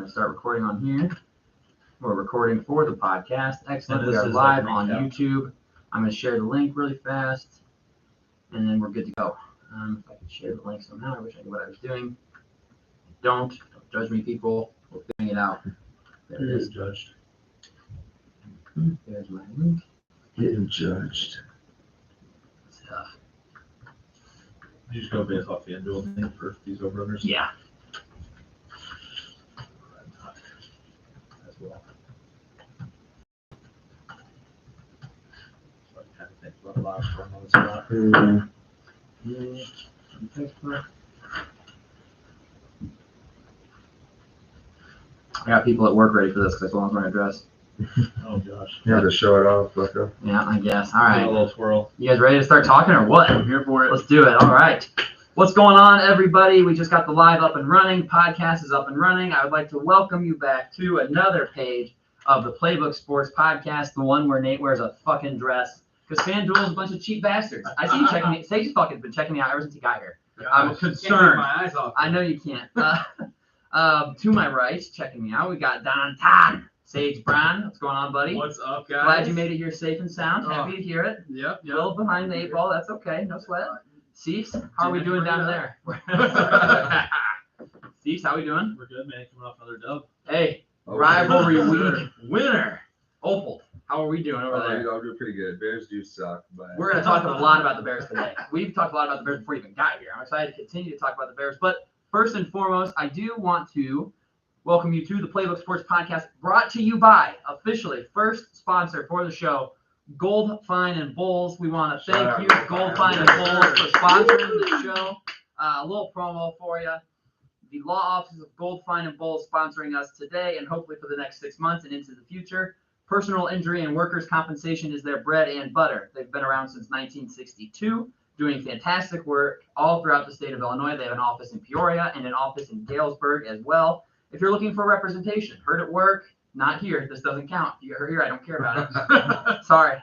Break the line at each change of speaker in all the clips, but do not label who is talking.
going to start recording on here. We're recording for the podcast. Excellent.
And
We
this
are
is
live
like
on
recap.
YouTube. I'm going to share the link really fast, and then we're good to go. If I could share the link somehow, I wish I knew what I was doing. Don't judge me, people. We're figuring it out. There it is.
Judged.
There's my link.
Getting judged.
Stuff.
You just go based off the individual thing for these overrunners.
Yeah.
As well. So I kind of think about a lot of stuff on the spot.
I got people at work ready for this because I told them I was wearing a dress.
Oh gosh.
You have to show it off, like a
Yeah, I guess. All
A
right.
little swirl.
You guys ready to start talking or what?
I'm here for it.
Let's do it. All right. What's going on, everybody? We just got the live up and running. Podcast is up and running. I would like to welcome you back to another page of the Playbook Sports Podcast, the one where Nate wears a fucking dress. Because FanDuel is a bunch of cheap bastards. I see you checking me. Sage's fucking been checking me out ever since he got here. I'm concerned.
My eyes off.
I know you can't. To my right, checking me out, we got Don Todd, Sage Brown. What's going on, buddy?
What's up, guys?
Glad you made it here safe and sound. Happy to hear it.
Yep.
A little behind the eight ball. That's okay. No sweat. Cease, how are we
Didn't
doing
bring
down
it
there? Cease, how we doing?
We're good, man. Coming off another dub.
Hey,
Oh,
rivalry
sure.
week winner. Opal, how are we doing over
Oh,
there?
I'll do pretty good. Bears do suck, but
We're going to talk a lot about the Bears today. We've talked a lot about the Bears before you even got here. I'm excited to continue to talk about the Bears. But first and foremost, I do want to welcome you to the Playbook Sports Podcast, brought to you by, officially, first sponsor for the show, Goldfine and Bulls. We want to
Shout
thank
out
you,
Goldfine.
Goldfine and Bulls, for sponsoring the show. A little promo for you. The law offices of Goldfine and Bulls sponsoring us today and hopefully for the next 6 months and into the future. Personal injury and workers' compensation is their bread and butter. They've been around since 1962, doing fantastic work all throughout the state of Illinois. They have an office in Peoria and an office in Galesburg as well. If you're looking for representation, heard at work, not here. This doesn't count. If you're here, I don't care about it. Sorry.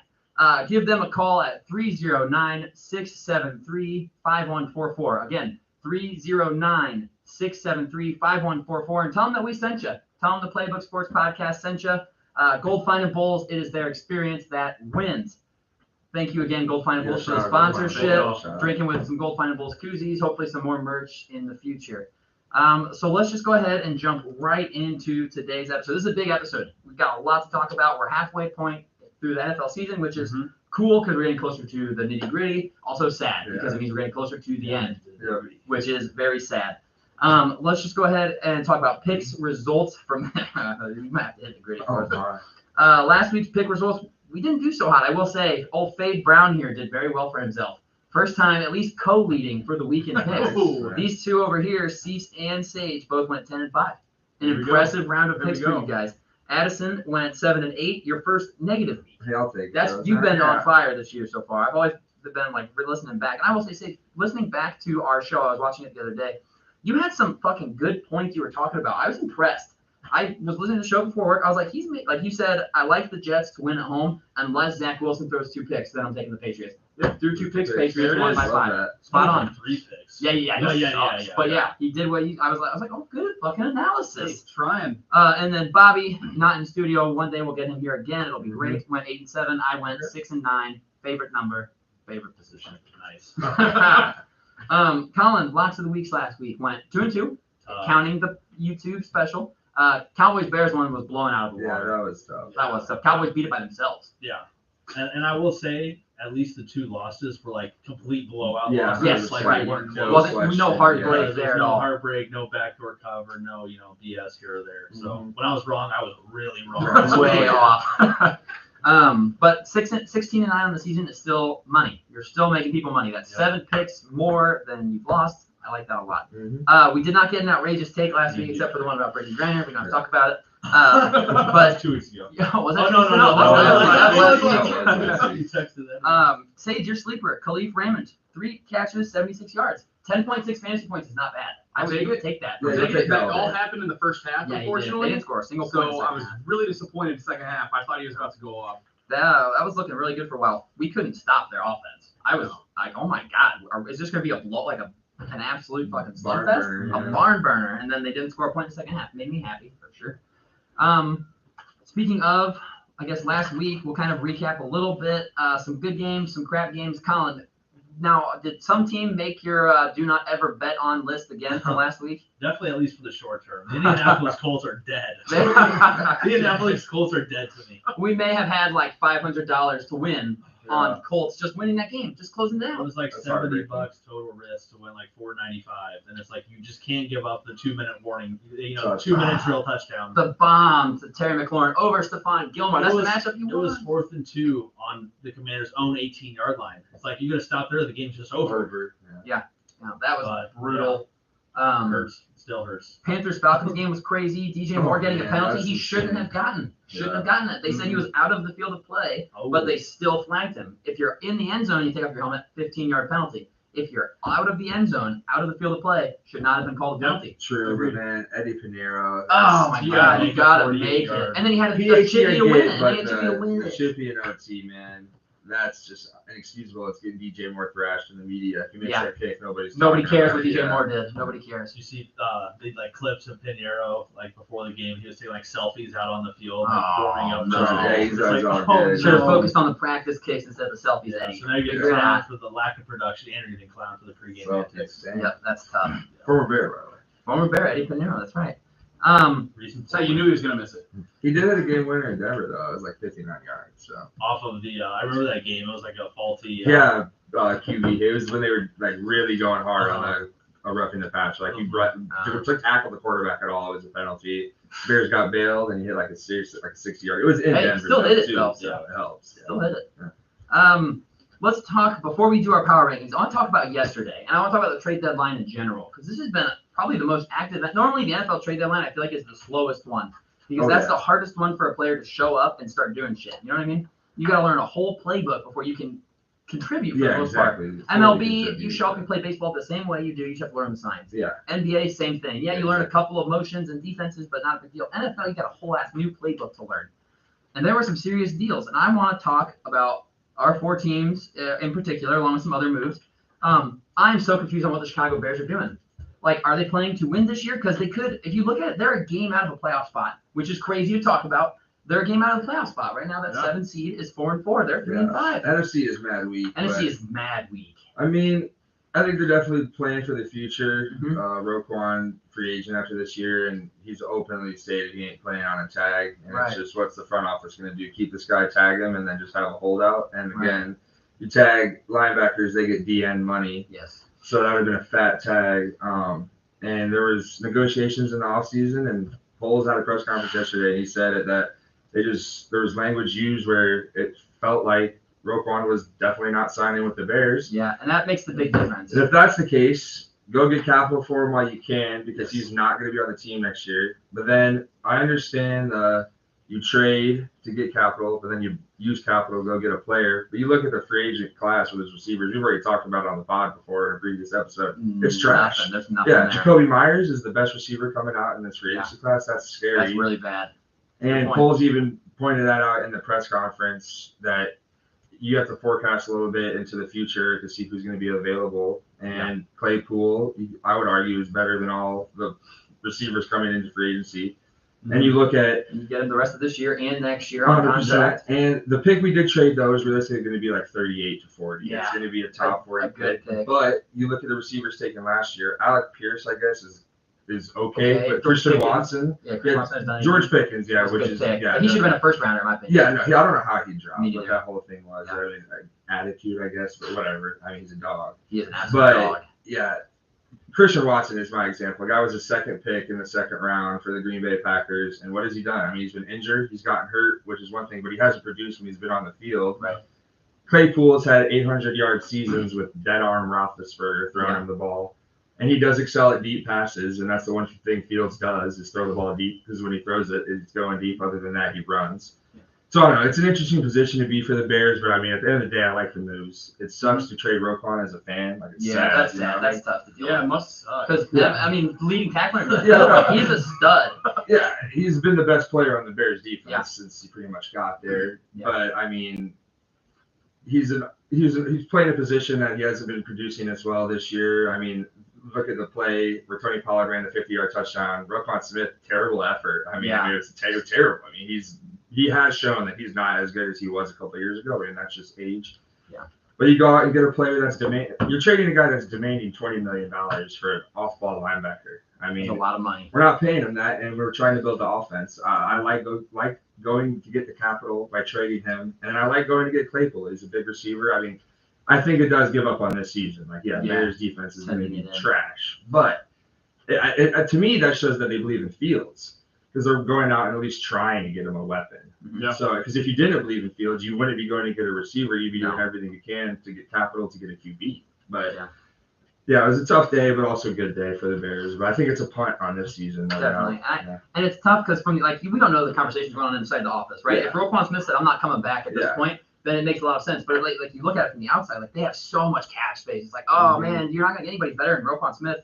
Give them a call at 309-673-5144. Again, 309-673-5144. And tell them that we sent you. Tell them the Playbook Sports Podcast sent you. Goldfine and Bulls, it is their experience that wins. Thank you again, Goldfine and Bulls, for the
shout out Goldfine.
sponsorship.
Shout out.
Drinking with some Goldfine and Bulls koozies. Hopefully some more merch in the future. So let's just go ahead and jump right into today's episode. This is a big episode. We've got a lot to talk about. We're halfway point through the NFL season, which is cool because we're getting closer to the nitty gritty. Also sad because it means we're getting closer to the end, which is very sad. Let's just go ahead and talk about picks results from we might have to hit the gritty
Oh,
first.
my.
Last week's pick results, we didn't do so hot. I will say, old Fade Brown here did very well for himself. First time at least co-leading for the weekend picks.
Oh,
These two over here, Cease and Sage, both went 10-5. An
There we
impressive round of
There we
picks for
go.
you guys. Addison went 7-8. Your first negative week.
Hey, I'll take
That's
those.
you've been
Yeah.
on fire this year so far. I've always been like listening back, and I will say, listening back to our show, I was watching it the other day. You had some fucking good points you were talking about. I was impressed. I was listening to the show before work. I was like, like you said, I like the Jets to win at home unless Zach Wilson throws 2 picks. Then I'm taking the Patriots. Threw 2 picks. Patriots
There it
won
is.
by
Love
5.
that.
Spot on.
3 picks.
Yeah.
Yeah.
But yeah, he did what I was like, oh, good fucking analysis.
Hey, trying.
And then Bobby, not in studio. One day we'll get him here again. It'll be great. Went 8-7. I went 6-9. Favorite number, favorite position.
Nice.
Colin, locks of the weeks last week went 2-2, counting the YouTube special. Cowboys Bears one was blown out of the
Yeah,
water.
that was tough.
That was tough. Cowboys beat it by themselves.
Yeah. And I will say, at least the 2 losses were like complete blowout
Yeah.
losses.
Yes,
like
right.
they weren't
No
close.
Wasn't no
question.
heartbreak
There's
there at
no
all.
heartbreak, no backdoor cover, no, BS here or there. So
Mhm.
when I was wrong, I was really wrong.
Way off. But 16-9 on the season is still money. You're still making people money. That's 7 picks more than you've lost. I like that a lot.
Mhm.
We did not get an outrageous take last week, except for the one about Brittany Griner. We don't have to talk about it.
But 2 weeks ago.
Was that
Oh, no.
that was
no,
last
no,
week.
no.
You texted that.
Sage, your sleeper, Khalif Raymond, 3 catches, 76 yards, 10.6 fantasy points is not bad. I would take that.
Yeah,
That
you'll take that all
all
day.
happened in the first half,
Yeah, he did. They
unfortunately.
didn't score a single point. in the
So I
second
was
half.
really disappointed in the second half. I thought he was about to go off.
That was looking really good for a while. We couldn't stop their offense. I was like, oh my god, is this going to be a an absolute fucking
Barn
slugfest,
burner,
a
yeah.
barn burner, and then they didn't score a point in the second half. Made me happy for sure. Speaking of, I guess last week we'll kind of recap a little bit. Some good games, some crap games. Colin, now did some team make your do not ever bet on list again for last week?
Definitely, at least for the short term. The Indianapolis Colts are dead.
They-
The Indianapolis Colts are dead to me.
We may have had like $500 to win on Colts just winning that game, just closing
It
down.
was like
That's
$70
heartbreaking.
total risk to win like $4.95, and it's like you just can't give up the 2-minute warning. You know,
Touchdown.
2 minute drill touchdown.
The bomb to Terry McLaurin over Stephon Gilmore. That's the matchup you
It was
won.
4th and 2 on the Commander's own 18-yard line. It's like you got to stop there. The game's just over.
Over. Yeah.
Yeah, that was
But,
brutal.
Hurts. Still hurts.
Panthers Falcons game was crazy. DJ Moore getting a
man,
penalty
that's
he shouldn't
insane.
have gotten. Shouldn't
Yeah.
have gotten it. They said he was out of the field of play,
Oh,
but they still flagged him. If you're in the end zone, you take off your helmet, 15-yard penalty. If you're out of the end zone, out of the field of play, should not have been called a penalty.
True,
Agreed.
but man, Eddie Pinheiro.
Oh my
You
God,
gotta
you
make it
gotta
48
make it.
yards.
And then he had a
PAT
chippy
I
to win
get,
it. And
but
he had a chippy to win
the
it.
chippy and OT, man, that's just inexcusable. It's getting DJ Moore thrashed in the media. If he makes
Yeah.
that kick, nobody's
Nobody
talking
cares
about
what
it.
DJ
Yeah.
Moore did. Nobody cares.
You see the like clips of Pinheiro like before the game. He was taking like selfies out on the field, like
Oh,
warming up.
no.
for the
Yeah,
game.
he's
It's
always
like,
all
oh,
good.
Should have
no.
focused on the practice kicks instead of the selfies,
Yeah,
Eddie.
so now you're getting
Figure it
clowned
out.
for the lack of production, and you're getting clowned for the pregame
So,
antics.
dang.
Yep, that's tough.
Former Bear, by the way.
Former Bear, Eddie Pinheiro, that's right.
Recent
So you knew he was gonna miss it.
He did it a game winner in Denver, though. It was like 59 yards. So
off of the. I remember that game. It was like a faulty.
yeah, QB. It was when they were like really going hard on a roughing the patch. Like he took tackle the quarterback at all. It was a penalty. Bears got bailed and he hit like a 60-yard. It was in
Hey,
Denver.
still did it,
too,
though.
So it helps.
Still hit it. Let's talk, before we do our power rankings, I want to talk about yesterday. And I want to talk about the trade deadline in general, because this has been probably the most active. Normally, the NFL trade deadline, I feel like, is the slowest one, because
Oh,
that's
yeah.
the hardest one for a player to show up and start doing shit. You know what I mean? You got to learn a whole playbook before you can contribute for the
Yeah,
most part.
exactly.
MLB, you show up and play baseball the same way you do. You just have to learn the science.
Yeah.
NBA, same thing. Yeah, you learn a couple of motions and defenses, but not a big deal. NFL, you got a whole ass new playbook to learn. And there were some serious deals. And I want to talk about our 4 teams in particular, along with some other moves. I'm so confused on what the Chicago Bears are doing. Like, are they playing to win this year? Because they could, if you look at it, they're a game out of a playoff spot, which is crazy to talk about. They're a game out of the playoff spot. Right now, that 7 seed is 4-4. They're 3-5.
NFC is mad weak.
NFC
but,
is mad weak.
I mean, I think they're definitely playing for the future.
Mhm.
Roquan, free agent after this year, and he's openly stated he ain't playing on a tag. And
Right.
it's just what's the front office going to do? Keep this guy, tag him, and then just have a holdout. And
Right.
again, you tag linebackers, they get DN money.
Yes.
So that would have been a fat tag. And there was negotiations in the offseason, and Foles had a press conference yesterday, and he said it, that there was language used where it felt like Roquan was definitely not signing with the Bears.
Yeah, and that makes the big difference.
And if that's the case, go get capital for him while you can, because he's not going to be on the team next year. But then I understand you trade to get capital, but then you use capital to go get a player. But you look at the free agent class with his receivers. We've already talked about it on the pod before in a previous episode. It's trash.
Nothing. There's nothing
Yeah,
there.
Jacoby Myers is the best receiver coming out in this free agency class. That's scary.
That's really bad.
And
point.
Foles even pointed that out in the press conference, that you have to forecast a little bit into the future to see who's going to be available. And Claypool, I would argue, is better than all the receivers coming into free agency. And you look at
You get him the rest of this year and next year on
100%.
contract.
And the pick we did trade, though, is realistically going to be like 38 to 40.
Yeah.
It's going to be a top 40
A good pick.
But you look at the receivers taken last year. Alec Pierce, I guess, is okay.
Okay.
But
George
Christian
Pickens.
Watson,
Yeah, Chris Watson has done
George Pickens, yeah,
That's a
which
good
is
pick.
yeah.
But he should have been a first rounder in my opinion.
Yeah, no, I don't know how he dropped,
Me
but
neither.
that whole thing was
Yeah.
I mean, attitude, I guess, but whatever. I mean, he's a dog.
He is an absolute
But
dog.
yeah, Christian Watson is my example. Guy was a second pick in the second round for the Green Bay Packers, and what has he done? I mean, he's been injured, he's gotten hurt, which is one thing, but he hasn't produced when he's been on the field.
Right.
Claypool's had 800-yard seasons with dead arm Roethlisberger throwing him the ball. And he does excel at deep passes, and that's the one thing Fields does is throw the ball deep, because when he throws it, it's going deep. Other than that, he runs. So I don't know. It's an interesting position to be for the Bears, but I mean, at the end of the day, I like the moves. It sucks to trade Roquan as a fan. Like, it's
Yeah,
sad.
that's
you know
sad.
what I
That's tough to deal
Yeah, it
with.
must suck.
Because,
Yeah.
I mean, leading tackler,
Yeah.
he's a stud.
Yeah, he's been the best player on the Bears defense
Yeah.
since he pretty much got there.
Yeah.
But I mean, he's playing a position that he hasn't been producing as well this year. I mean, look at the play where Tony Pollard ran the 50-yard touchdown. Roquan Smith, terrible effort. I mean, it's terrible. I mean, he has shown that he's not as good as he was a couple of years ago, and that's just age.
Yeah.
But you go out and get a player that's you're trading a guy that's demanding $20 million for an off-ball linebacker. I mean,
It's a lot of money.
we're not paying him that, and we're trying to build the offense. I like going to get the capital by trading him, and I like going to get Claypool. He's a big receiver. I mean, I think it does give up on this season. Like, Bears defense is going to be trash. But to me, that shows that they believe in Fields because they're going out and at least trying to get him a weapon.
Yeah.
So, because if you didn't believe in Fields, you wouldn't be going to get a receiver. You'd be doing everything you can to get capital to get a QB. But yeah, it was a tough day, but also a good day for the Bears. But I think it's a punt on this season.
Definitely. And it's tough because we don't know the conversations going on inside the office, right?
Yeah.
If Roquan Smith said, I'm not coming back at this point, then it makes a lot of sense. But like you look at it from the outside, like they have so much cap space. It's like, oh man, you're not gonna get anybody better than Roquan Smith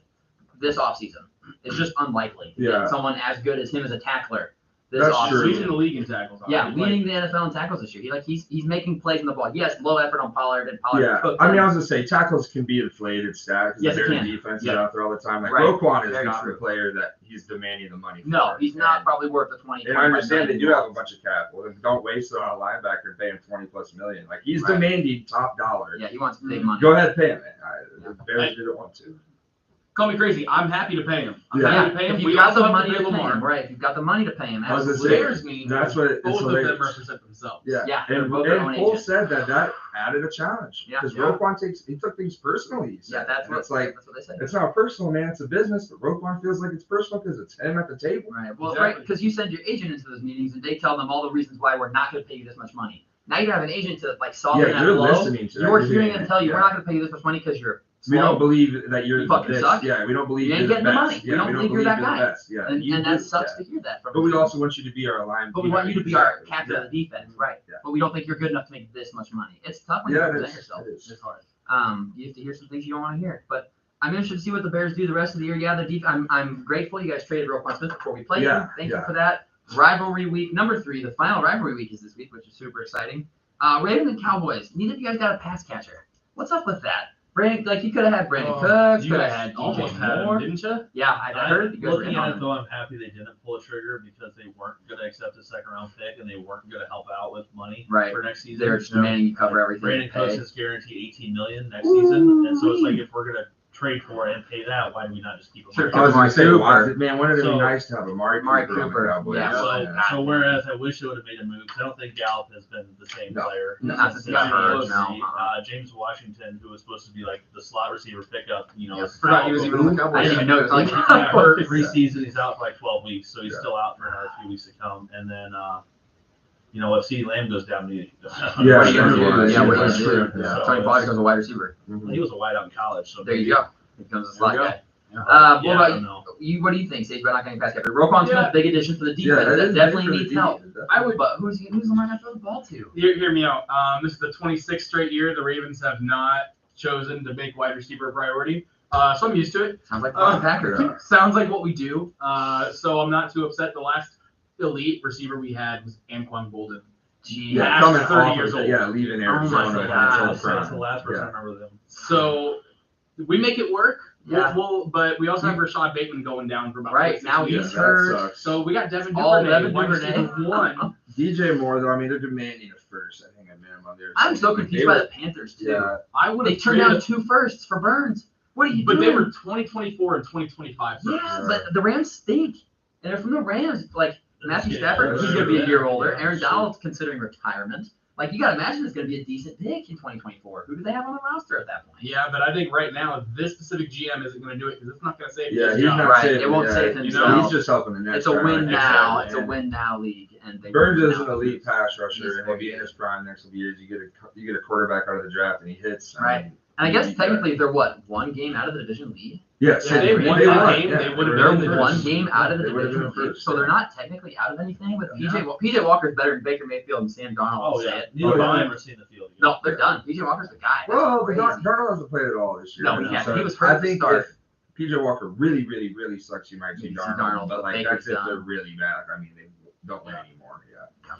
this offseason. It's just unlikely to get someone as good as him as a tackler this offseason.
He's in the league in tackles.
Yeah, leading the NFL in tackles this year. He's making plays in the ball. Yes, low effort on Pollard and Pollard.
I mean, I was gonna say tackles can be inflated stats.
Yes,
the
it can.
Defense is out there all the time. Like
Right.
Roquan is
Very
not
true.
the player that he's demanding the money for.
No, he's not probably worth the 20.
And I understand they do have a bunch of capital. And don't waste it on a linebacker and pay him $20+ million. Like he's demanding top dollar.
Yeah, he wants big money.
Go ahead, pay him. The Bears didn't want to.
Call me crazy. I'm happy to pay him. I'm
Yeah.
happy to pay him.
If
We
you've got
also
the
have
money
to
to
pay
pay
Lamar.
him, right? If you've got the money to pay him,
I was gonna
absolutely.
say,
Bears means
that's what it's
both of them
hilarious.
represent themselves.
Yeah,
and
both their own
Cole
agents.
said that added a challenge.
Yeah.
Because
Yeah.
Roquan took things personally. He said.
Yeah,
And it's like,
that's what they said.
it's not personal, man. It's a business. But Roquan feels like it's personal because it's him at the table.
Right. Well,
Exactly.
right, because you send your agent into those meetings and they tell them all the reasons why we're not going to pay you this much money. Now you have an agent to soften
Yeah,
that
you're
blow.
listening to that.
You're
You're
hearing
hearing
them tell you
it.
we're not going to pay you this much money because you're
We
slow.
don't believe that you're
You fucking
this.
suck.
Yeah, we don't believe
You ain't
you're
getting the
best.
money.
Yeah,
We don't believe you're that
the
guy.
best. Yeah,
And that sucks to hear that from
But we
you.
also want you to be our line.
But we want you to be our
Exactly.
captain of the defense, right?
Yeah.
But we don't think you're good enough to make this much money. It's tough when you
Yeah, it
represent
is.
yourself.
It is.
It's hard.
You have to hear some things you don't want to hear. But I'm interested to see what the Bears do the rest of the year. Yeah, I'm grateful you guys traded Roquan Smith before we played him. Thank you for that. Rivalry week number 3. The final rivalry week is this week, which is super exciting. Ravens and Cowboys. Neither of you guys got a pass catcher. What's up with that? Brandon, you could have had Brandon Cooks,
You
could have
guys
had
almost
DJ
had him,
Moore.
didn't you?
Yeah, I heard you guys were
Looking
in on
at it
him.
though, I'm happy they didn't pull a trigger because they weren't going to accept a second-round pick and they weren't going to help out with money for next season.
They're just demanding you cover everything.
Brandon
you pay.
Cooks is guaranteed $18 million next season, and so it's like if we're going to trade for it and pay that, why do we not just keep him?
Sure,
I was
Amari
gonna say,
Cooper.
man, wouldn't it be
So-
nice to have Amari Cooper on the Cowboys?
Yeah.
So whereas I wish they would have made a move, 'cause I don't think Gallup has been the same
No.
player.
Not since he got hurt, no.
James Washington, who was supposed to be like the slot receiver pickup,
Yeah,
Forgot he was even on the Cowboys.
I didn't even know it was like
Yeah,
hurt.
preseason, he's out for like 12 weeks, so he's
Yeah.
still out for another few weeks to come. And then, if CeeDee Lamb goes down,
Yeah,
What are you gonna do?
yeah,
What are you
that's
gonna
true.
do?
Yeah.
Tony Pollard becomes a wide receiver.
he was a wide out in college, so
There you go. He becomes a slot
There you go.
guy.
Yeah.
What
I
about
don't
you?
know.
What do you think, Sage, about not getting pass catcher? Roquan Smith,
Yeah.
big addition for the
Yeah,
defense.
that
that
is
definitely
big for the
needs help.
defense.
I would.
But who's Lamar gonna throw the ball to?
Hear me out. This is the 26th straight year the Ravens have not chosen to make wide receiver a priority. So I'm used to it.
Sounds like the Packers.
yeah.
Sounds like what we do. So I'm not too upset. The last elite receiver we had was Anquan Bolden.
Jeez.
Yeah,
Yeah,
coming
30
off
years
of,
old.
yeah, leaving
Oh my
Arizona.
God.
and
That's
until
the last person
Yeah.
I remember them.
So we make it work.
Yeah.
But we also have Rashad Bateman going down for about
Right,
6
now
weeks.
Yeah,
he's
that
hurt.
sucks.
So we got Devin
All
Duvernay,
Devin
wide
Duvernay.
receiver 1.
DJ Moore, though, I mean, they're demanding a first. I think at minimum.
I'm so confused by the Panthers too.
Yeah,
I would
They
have
turned down 2 firsts for Burns. What are you
but
doing?
they were 2024 and 2025 first.
Yeah, but the Rams stink. And they're from the Rams. Like Matthew
Yeah,
Stafford,
that's
he's gonna be a
true.
year older.
Yeah,
Aaron
sure.
Donald's considering retirement. Like you gotta imagine it's gonna be a decent pick in 2024. Who do they have on the roster at that point?
Yeah, but I think right now this specific GM isn't going to do it because it's not going to save
yeah,
his
he's
job.
not
Right,
saving
it won't
yeah,
save
you know,
himself.
he's just helping the next
It's a
guy.
win now.
Exactly.
It's a win now league, and they
Burns
win
is
now.
an elite pass
He's
rusher, and he'll be in his prime next couple years. You get a quarterback out of the draft, and he hits.
Right. And I guess technically they're what, 1 game out of the division lead?
Yes,
Yeah, they won that game, they would've
They're
been
first.
1 game out of the
They would've
division
been
lead,
first,
so they're
yeah.
not technically out of anything with PJ. Well, PJ Walker's better than Baker Mayfield and Sam Darnold.
Oh
I'll say
yeah,
it.
neither have
yeah.
I ever seen the field.
No, they're done. PJ Walker's the guy. That's
Well,
crazy.
Darnold hasn't played at all this year.
No, he hasn't. He was
I
hurt to
think
start.
if PJ Walker really, really, really sucks, you might see
You see
Darnold.
Darnold,
But like
Baker's
that's if
done.
they're really bad. I mean, they don't win anymore. Yeah.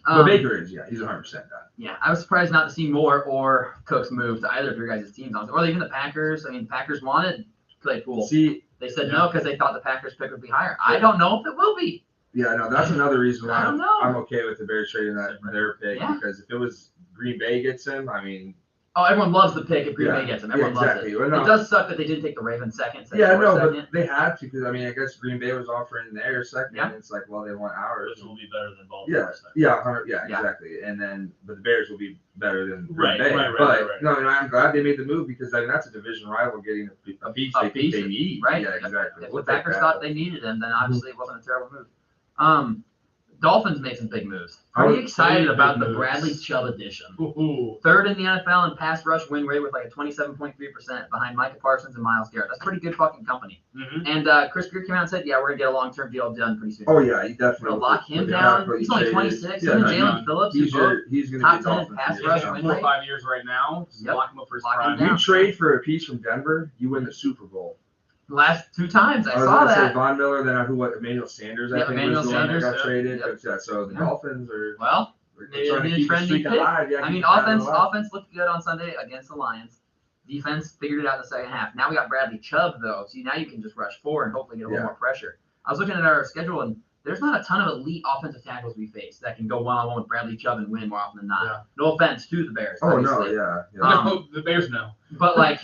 Um,
But Baker is, yeah, he's 100% done.
Yeah, I was surprised not to see Moore or Cooks move to either of your guys' teams, honestly. Or even the Packers. I mean, Packers wanted play pool.
See,
They said no because they thought the Packers pick would be higher. I don't know if it will be.
yeah, no, that's another reason
I
why
don't know.
I'm okay with the Bears trading their pick because if it was Green Bay gets him, I mean.
Oh, everyone loves the pick if Green Bay gets him. Everyone loves it.
Well, no.
It does suck that they didn't take the Ravens second.
But they had to because I mean I guess Green Bay was offering their second.
Yeah.
And it's like, well, they want ours.
Which will be better than Baltimore's second.
Yeah, exactly. And then, but the Bears will be better than Green Bay.
Right.
No, I'm glad they made the move because I mean that's a division rival getting a piece they think they need.
Right.
Yeah, exactly.
If the Packers thought they needed him, then obviously it wasn't a terrible move. Dolphins made some big moves. Pretty excited about the Bradley Chubb addition. Third in the NFL in pass rush win rate with like a 27.3% behind Micah Parsons and Myles Garrett. That's pretty good fucking company. And Chris Greer came out and said, yeah, we're going to get a long-term deal done pretty soon.
Oh, yeah, he definitely.
We'll lock him down. He's only 26. Him and Jalen Phillips,
he's going to
top
be
10 in pass rush win
4 or
rate.
5 years right now. Just lock him up for his prime.
You trade for a piece from Denver, you win the Super Bowl.
Last 2 times, I
was
saw
gonna
that.
say Von Miller, then Emmanuel Sanders, I think
Emmanuel
was the one that
Sanders,
got traded.
Yep.
But, so the Dolphins are
maybe
trying to
a
keep the
trendy
streak
pick.
alive.
I mean, offense looked good on Sunday against the Lions. Defense figured it out in the second half. Now we got Bradley Chubb, though. So now you can just rush 4 and hopefully get a little more pressure. I was looking at our schedule, and there's not a ton of elite offensive tackles we face that can go one-on-one with Bradley Chubb and win more often than not.
Yeah.
No offense to the Bears.
Oh,
obviously.
no, yeah.
No, the Bears know.
But, like,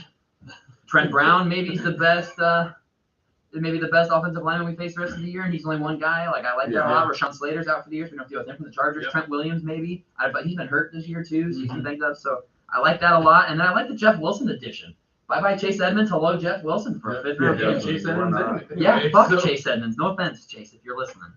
Trent Brown maybe is the best offensive lineman we face the rest of the year, and he's only one guy. Like, I like that a lot. Rashawn Slater's out for the year, so we don't have to deal with him from the Chargers. Trent Williams maybe. But he's been hurt this year, too, so he's been banged up. So I like that a lot. And then I like the Jeff Wilson addition. Bye-bye, Chase Edmonds. Hello, Jeff Wilson for a 5th round pick.
Chase Edmonds anyway.
Yeah, fuck Chase Edmonds. No offense, Chase, if you're listening.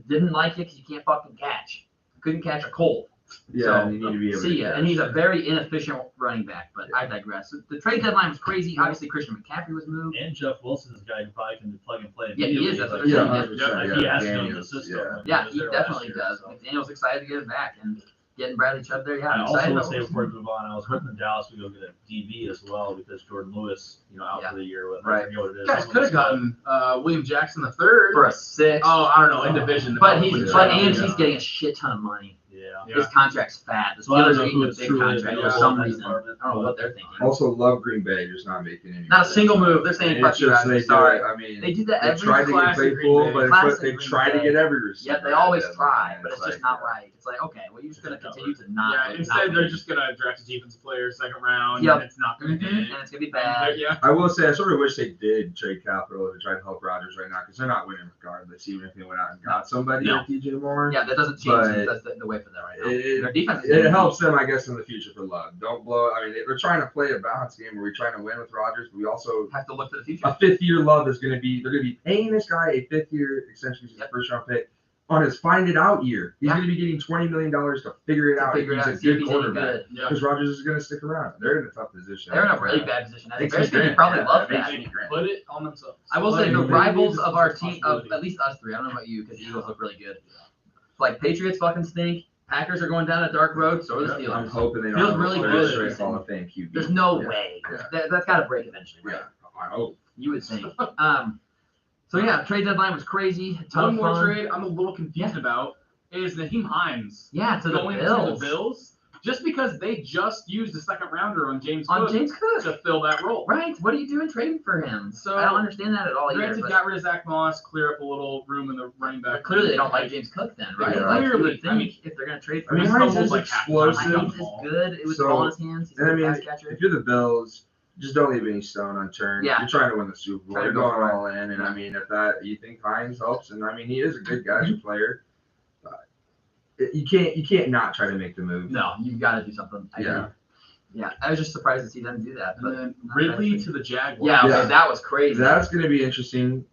Didn't like you because you can't fucking catch. Couldn't catch a cold.
Yeah,
so,
and you need to be able to catch.
And he's a very inefficient running back, but I digress. So the trade deadline was crazy. Obviously, Christian McCaffrey was moved.
And Jeff Wilson's a guy who probably can plug and play.
Yeah, he is. That's what
Yeah,
they're saying.
He has to know the system.
Yeah, he definitely does. McDaniel's excited to get him back and getting Bradley Chubb there. Yeah,
I
I'm
also
excited.
want to say before we move on, I was hoping Dallas would go get a DB as well because Jordan Lewis, out for the year. I forget what it is.
Guys could have gotten William Jackson III
for a 6.
Oh, I don't know, in division.
But AMC's getting a shit ton of money.
Yeah.
His contract's fat. The Steelers are eating a big contract for some reason. I don't know what they're thinking.
Also, love Green Bay just not making any.
Not a single move. They're saying fuck you. I'm sorry.
I mean,
they did that
they
every
tried to get Claypool, but they tried to get every receiver.
Yeah, they always try, but it's just not right. It's like, okay, well, you're just gonna continue to not.
Yeah, instead they're just gonna draft a defensive player 2nd round.
Yep.
And it's not gonna hit.
And it's gonna be bad.
Yeah.
I will say I sort of wish they did trade capital to try to help Rodgers right now because they're not winning regardless, even if they went out and got somebody like DJ Moore.
Yeah, that doesn't change. That's the way for them right now. Their defense.
It helps them, I guess, in the future for Love. Don't blow. I mean, they're trying to play a balance game where we're trying to win with Rodgers, but we also
have to look to the future.
A 5th-year Love is going to be. They're going to be paying this guy a 5th-year extension, he's a first-round pick, on his find it out year. He's going to be getting $20 million to figure it out. He's a good quarterback because Rodgers is going to stick around. They're in a tough position.
They're in a really bad position. I think they probably love that.
Put it on themselves.
I will say the rivals of our team, of at least us 3. I don't know about you because the Eagles look really good. Like Patriots fucking stink. Packers are going down a dark road, so are the Steelers.
I'm hoping they don't
feels really good.
Straight Hall of Fame QB.
There's no way. That's got to break eventually, right?
Yeah, I hope.
You would think. So yeah, trade deadline was crazy.
One more trade I'm a little confused about is Naheem Hines.
Yeah, to the
going
Bills.
to the Bills. Just because they just used a 2nd rounder on James
Cook
to fill that role.
Right. What are you doing trading for him?
So
I don't understand that at all.
Granted, got rid of Zach Moss, clear up a little room in the running back.
But clearly, they don't like James Cook then, right?
Yeah.
Like, clearly, if they're going to trade for him,
Hines is
Hines
explosive.
is good. It was all in his hands. He's a pass catcher.
If you're the Bills, just don't leave any stone unturned.
Yeah.
You're trying to win the Super Bowl. You're going all in, and I mean, if that you think Hines helps, and I mean, he is a good guy as a player. You can't not try to make the move.
No, you've got to do something. Yeah. I was just surprised to see them do that. But
then Ridley to the Jaguars.
Yeah, okay, that was crazy.
That's going to be interesting.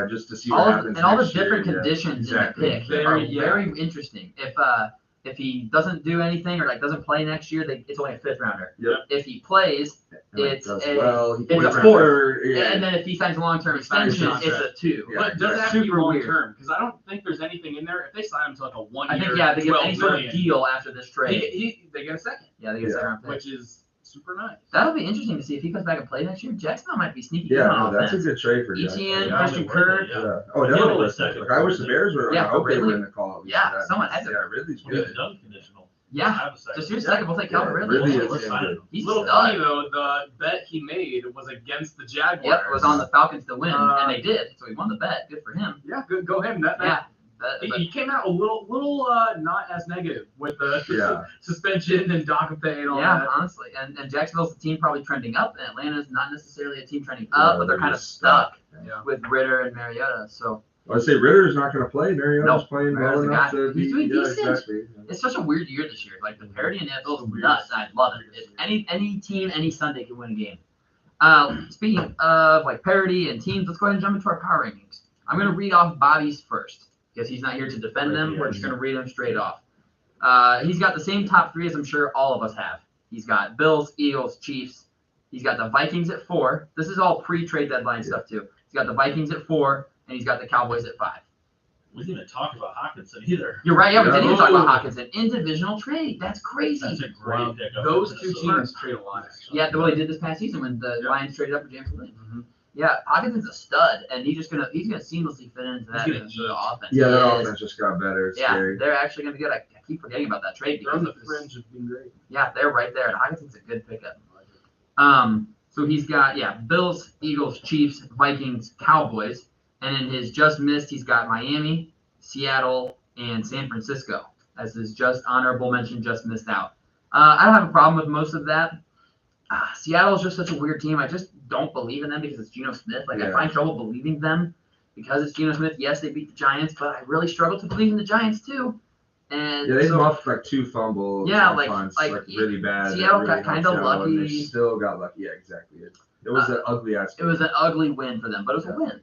Just to see what happens.
And all the different conditions in the pick are very interesting. If he doesn't do anything or doesn't play next year, it's only a 5th rounder.
Yep.
If he plays, it's a 4th.
Yeah.
And then if he signs a long-term extension, it's a 2.
Yeah,
but does that have to be long-term? Because I don't think there's anything in there. If they sign him to like a 1 year,
they get any sort of deal after this trade.
They get a 2nd.
Yeah, they get a 2nd round pick.
Which is super nice.
That'll be interesting to see if he comes back and plays next year. Jacksonville might be sneaky.
Yeah, that's a good trade for
ETN, Christian Kirk.
Yeah. Oh, definitely. I wish the Bears were. I hope they were in the call.
Yeah, someone had to.
Yeah, Ridley's
Good.
good.
Done conditional.
Yeah,
have a second.
just your second. We'll take Calvin Ridley.
Ridley
Let's
is
sign
good.
him.
He's
A little
stud.
funny though, the bet he made was against the Jaguars.
Yep, it was on the Falcons to win, and they did. So he won the bet. Good for him.
Yeah, good, go him.
Yeah.
He came out a little not as negative with the
Yeah.
suspension and docket pay and all
Yeah,
that.
honestly, and Jacksonville's the team probably trending up, and Atlanta's not necessarily a team trending up, but they're kind of
just
stuck
Yeah.
with Ritter and Mariota. So
I'd say Ritter's not going to play. Mariota's
No,
playing
Mariota's
well
the
enough
guy.
to be.
He's doing
yeah,
decent.
exactly.
it's such a weird year this year. Like the parity in the NFL is
Weird.
nuts. I love it. If any team, any Sunday can win a game. Speaking of like parity and teams, let's go ahead and jump into our power rankings. I'm going to read off Bobby's first because he's not here to defend them. We're just going to read them straight off. He's got the same top three as I'm sure all of us have. He's got Bills, Eagles, Chiefs. He's got the Vikings at 4. This is all pre-trade deadline stuff too. He's got the Vikings at 4, and he's got the Cowboys at 5.
We didn't even talk about Hawkinson either.
You're right. Yeah, we didn't even talk about
Oh.
Hawkinson in divisional trade. That's crazy.
That's a great pickup.
Those
for
two
Minnesota.
teams trade a lot, actually.
Yeah, well, they did this past season when the
Yeah.
Lions traded up for James Williams.
Mhm.
Yeah, Hawkinson's a stud, and he's gonna seamlessly fit into that
He's gonna
Minnesota
eat.
offense.
Yeah,
He
that
is.
offense just got better. It's
Yeah,
scary.
they're actually gonna be good. I keep forgetting about that trade
They're on
because
the fringe of being great.
yeah, they're right there, and Hawkinson's a good pickup. So he's got Bills, Eagles, Chiefs, Vikings, Cowboys, and in his just missed, he's got Miami, Seattle, and San Francisco as his just honorable mention, just missed out. I don't have a problem with most of that. Seattle's just such a weird team. I just don't believe in them because it's Geno Smith. Like I
Yeah.
find trouble believing them because it's Geno Smith. Yes, they beat the Giants, but I really struggle to believe in the Giants too. And
Yeah, they
so,
muffed like 2 fumbles.
Yeah,
on
like-
punts,
like,
really bad.
Seattle
That
got
really
kinda
helped out, and They
lucky.
still got lucky. Yeah, exactly. It was an ugly ass.
it was an ugly win for them, but it was a win.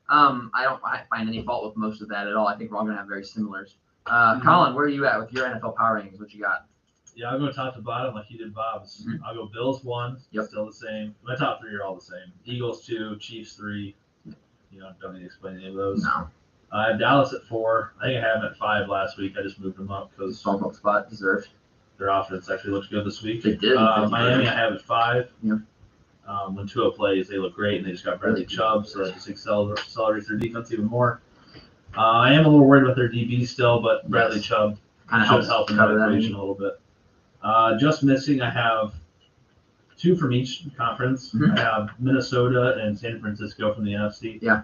I don't find any fault with most of that at all. I think we're all gonna have very similars. Colin, where are you at with your NFL power rankings? What you got?
Yeah, I'll go top to bottom like you did Bob's.
Mhm.
I'll go Bills 1,
Yep.
still the same. My top 3 are all the same. Eagles 2, Chiefs 3. Don't need to explain any of those.
No,
I have Dallas at 4. I think I had them at 5 last week. I just moved them up because
bump up spot deserved.
their offense actually looks good this week.
They did.
Miami I have at 5.
Yeah.
When Tua plays, they look great, and they just got Bradley Chubb, so that just accelerates their defense even more. I am a little worried about their DB still, but Bradley
Yes.
Chubb
Kind of
should
helps
help in
cover
that
that.
equation a little bit. Just missing, I have 2 from each conference.
Mhm.
I have Minnesota and San Francisco from the NFC.
Yeah.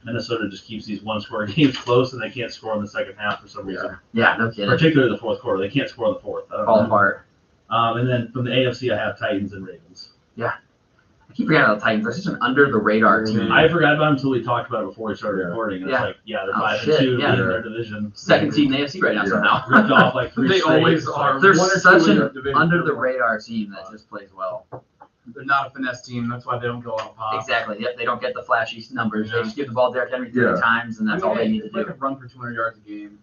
Minnesota just keeps these one-score games close, and they can't score in the second half for some reason.
Yeah, no kidding.
Particularly the fourth quarter. They can't score in the fourth. I don't
Fall
know.
apart.
And then from the AFC, I have Titans and Ravens.
I keep forgetting about the Titans. They're such an under the radar team.
I forgot about them until we talked about it before we started
Yeah.
recording. And
Yeah.
It's like, they're
Oh,
5
shit,
and 2
yeah.
leading their division.
Second seed in the AFC right now
Yeah.
somehow.
Ripped off like 3
They
straight.
always are.
They're
One or
such
two in
an
the division.
under the radar team that just plays well.
They're not a finesse team. That's why they don't go out pop.
Exactly. Yep. They don't get the flashy numbers. They
Yeah.
just give the ball to Derrick Henry 3
Yeah.
times, and that's all they need to
They
do.
could run for 200 yards a game.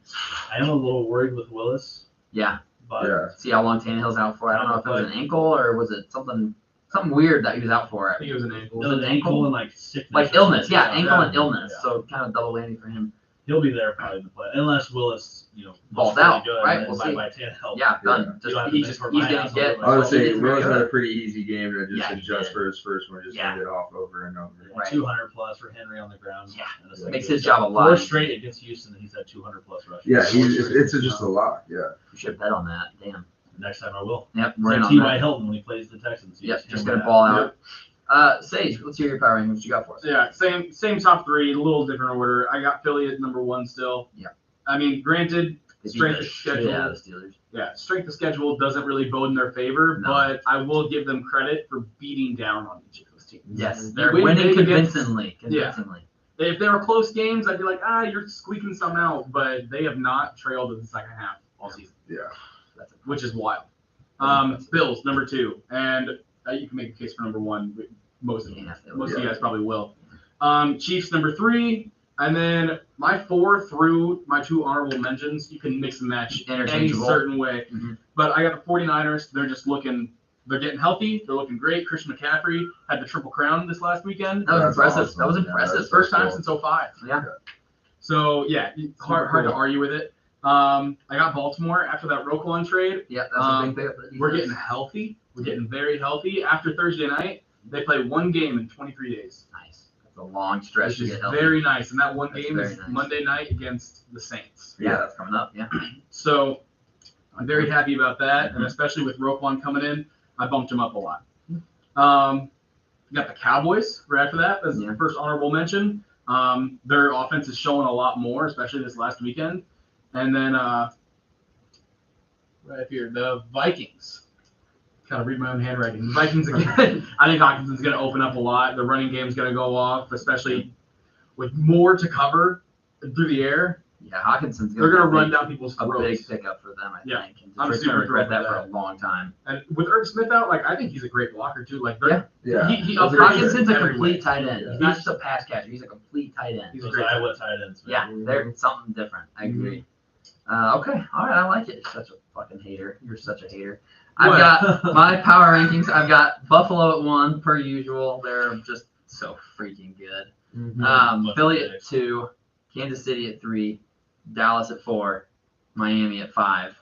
I am a little worried with Willis,
Yeah.
but
Yeah.
See how long Tannehill's out for. I don't know if it was an ankle or was it something weird that he was out for.
I think it was an ankle.
it was an ankle and like sickness.
Like
or
illness.
something.
Yeah, ankle and
Yeah.
illness.
Yeah.
So kind of double whammy for him.
He'll be there probably in the play, unless Willis,
Balls
looks really
out,
good,
right,
and
we'll
then
see.
by Tannehill.
Yeah, done.
You don't
Just
have to
he's
miss
just
for
he's
my
gonna
ass
get.
over
I would
what he
say
did for
Willis had a
Mariota.
pretty easy game to just
Yeah, he
adjust
did.
for his first one, just
Yeah.
hand it off over and over.
Right.
200 plus for Henry on the ground.
Yeah.
And
It
makes
second
his job a
game.
lot
4
easier.
straight against Houston, and he's had 200 plus rushes.
Yeah,
4
it's
straight.
just a lot. Yeah.
We should bet on that. Damn.
Next time I will.
Yep,
It's
we're in
like
on
T.Y.
that.
Hilton when he plays the Texans.
Yep,
He's
just
hammered
gonna ball
out.
out. Sage, let's hear your power ranking. What you got for us?
Yeah, same top 3, a little different order. I got Philly at number 1 still.
Yeah.
I mean, granted,
They beat
strength
the
of
shit
schedule.
out of the Steelers.
Yeah, strength of schedule doesn't really bode in their favor,
No.
but I will give them credit for beating down on each of those teams.
Yes,
You
they're
win
winning
big against-
convincingly.
Yeah.
Convincingly.
If they were close games, I'd be like, you're squeaking some out, but they have not trailed in the second half all season,
Yeah.
That's
which is wild. Bills, number 2, and you can make a case for number 1. But most of you guys probably will. Chiefs, number 3, and then my 4 through my 2 honorable mentions, you can mix and match any
Interchangeable.
certain way.
Mhm.
But I got the 49ers. They're just they're getting healthy. They're looking great. Christian McCaffrey had the Triple Crown this last weekend.
That was
That's
impressive.
awesome.
That was
Yeah,
impressive.
that's
First time
cool.
since 05.
Yeah.
So, yeah, hard to
cool.
argue with it. I got Baltimore after that Roquan trade.
Yeah, that's a big pickup. for the
We're
defense.
getting healthy. We're getting very healthy. After Thursday night, they play 1 game in 23 days.
Nice. That's a long stretch
Which
to
is
get healthy.
very nice. And that one
That's
game
very
is
nice.
Monday night against the Saints.
Yeah, that's coming up. Yeah.
So, I'm very happy about that, and especially with Roquan coming in, I bumped him up a lot. You got the Cowboys right after that as the first honorable mention. Their offense is showing a lot more, especially this last weekend. And then right here, the Vikings. Kind of read my own handwriting. The Vikings again. I think Hawkinson's going to open up a lot. The running game's going to go off, especially with more to cover through the air.
Yeah, Hawkinson's
They're going to run down people's throats.
A big pickup for them, I think. And
I'm
Detroit's
super
going to regret
thrilled
that
with
for a long time.
And with Irv Smith out, like I think he's a great blocker too. Like
Yeah.
he
Hawkinson's a
everywhere.
complete tight end.
Yeah.
He's not just a pass catcher. He's a complete tight end.
He's a
Those
great
Iowa tight ends. Man.
Yeah, they're something different. I agree. Okay, all right, I like it. You're such a fucking hater. You're such a hater. I've
What?
got my power rankings. I've got Buffalo at 1 per usual. They're just so freaking good. Philly at 2, Kansas City at 3, Dallas at 4, Miami at 5.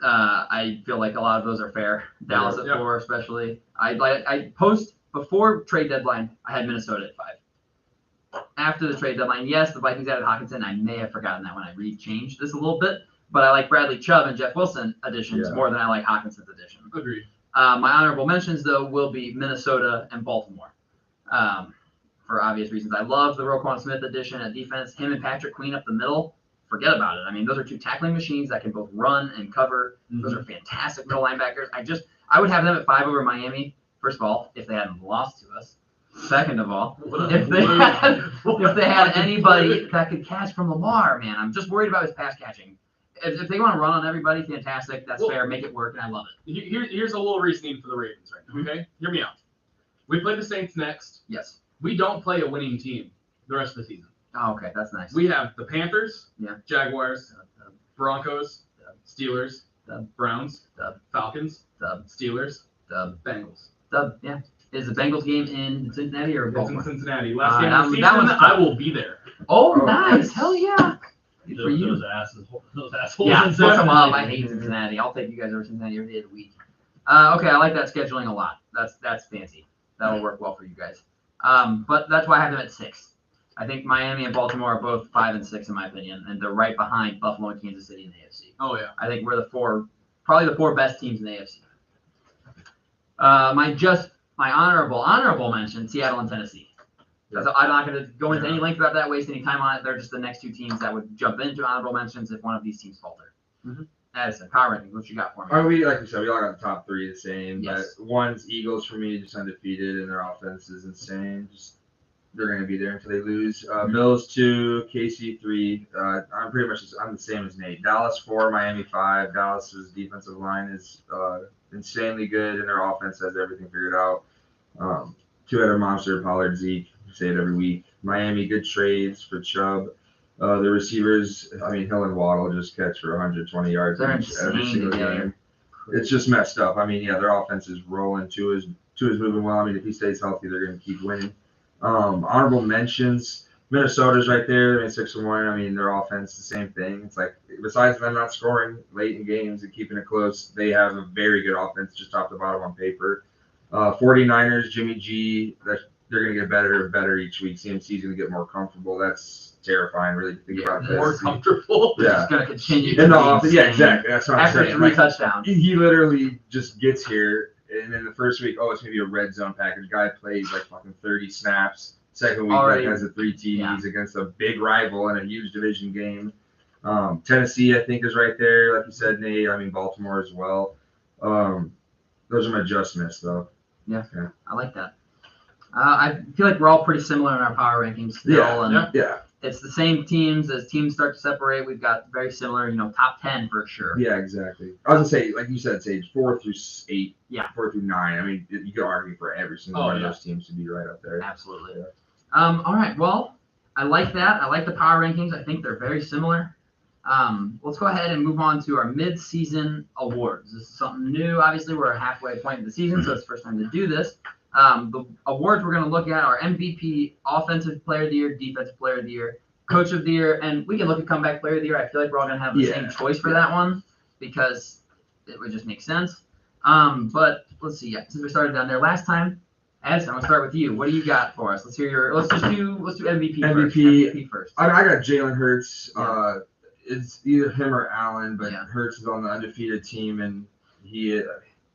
I feel like a lot of those are fair. Dallas at 4, especially. I post before trade deadline. I had Minnesota at 5. After the trade deadline, yes, the Vikings added Hawkinson. I may have forgotten that when I re-changed this a little bit, but I like Bradley Chubb and Jeff Wilson additions more than I like Hawkinson's addition.
Agreed.
My honorable mentions, though, will be Minnesota and Baltimore. For obvious reasons. I love the Roquan Smith addition at defense. Him and Patrick Queen up the middle. Forget about it. I mean, those are two tackling machines that can both run and cover. Those are fantastic middle linebackers. I would have them at 5 over Miami. First of all, if they hadn't lost to us. Second of all, if they had anybody that could catch from Lamar, man, I'm just worried about his pass catching. If they want to run on everybody, fantastic. That's fair. Make it work, and I love it.
Here's a little reasoning for the Ravens right now. Okay, hear me out. We play the Saints next.
Yes.
We don't play a winning team the rest of the season.
Oh, okay, that's nice.
We have the Panthers, Jaguars,
Dub.
Broncos, Steelers,
Dub.
Browns,
Dub.
Falcons,
Dub.
Steelers,
Dub.
Bengals.
Dub. Yeah. Is the Bengals game in Cincinnati or
It's in
Baltimore?
Cincinnati. Last game
that
of the
that
season,
one's
I
tough.
will be there.
Oh,
Oh,
nice.
nice.
Hell yeah. Good for you.
Those assholes.
Yeah,
in
fuck them up.
Cincinnati.
I hate Cincinnati. I'll take you guys over Cincinnati every day of the week. Okay, I like that scheduling a lot. That's fancy. That'll work well for you guys. But that's why I have them at 6. I think Miami and Baltimore are both 5 and 6 in my opinion, and they're right behind Buffalo and Kansas City in the AFC.
Oh yeah.
I think we're probably the 4 best teams in the AFC. My honorable mention, Seattle and Tennessee. So I'm not going to go into any length about that, waste any time on it. They're just the next 2 teams that would jump into honorable mentions if one of these teams falter. Addison, power rankings, what you got for me?
We like you said, we all got the top 3 the same.
Yes.
But one's Eagles for me, just undefeated, and their offense is insane. They're going to be there until they lose. Bills 2, KC 3. I'm the same as Nate. Dallas 4, Miami 5. Dallas's defensive line is insanely good, and their offense has everything figured out. 2-headed monster, Pollard, Zeke. Say it every week. Miami, good trades for Chubb. The receivers, Hill and Waddle just catch for 120 yards
They're
each every
insane
single
together.
game. It's just messed up. Their offense is rolling. Tua is moving well. If he stays healthy, they're going to keep winning. Honorable mentions, Minnesota's right there. 6-1. Their offense, the same thing. It's like, besides them not scoring late in games and keeping it close, they have a very good offense, just top to bottom on paper. 49ers, Jimmy G, they're going to get better and better each week. CMC's going to get more comfortable. That's terrifying, really, to think about this.
More comfortable.
Yeah.
Just going to continue
In the
to be
offense, yeah,
insane.
exactly. That's what I'm
After
saying.
3 touchdowns.
He literally just gets here, and then the first week, it's going to be a red zone package. Guy plays like fucking 30 snaps. Second week,
Already,
has the 3 TDs against a big rival in a huge division game. Tennessee, I think, is right there. Like you said, Nate. Baltimore as well. Those are my just missed, though.
Yeah, I like that. I feel like we're all pretty similar in our power rankings still.
Yeah.
It's the same teams. As teams start to separate, we've got very similar, top 10 for sure.
Yeah, exactly. I was going to say, like you said, Sage, 4 through 8.
Yeah.
4 through 9. You could argue for every single one of those teams to be right up there.
Absolutely.
Yeah.
All right. Well, I like that. I like the power rankings. I think they're very similar. Let's go ahead and move on to our mid-season awards. This is something new. Obviously, we're a halfway point in the season, so it's the first time to do this. The awards we're going to look at are MVP, Offensive Player of the Year, Defensive Player of the Year, Coach of the Year, and we can look at Comeback Player of the Year. I feel like we're all going to have the same choice for that one because it would just make sense. But let's see. Since we started down there last time, Addison, I'm going to start with you. What do you got for us? Let's do MVP first.
I got Jalen Hurts. it's either him or Allen, but
Yeah.
Hurts is on the undefeated team, and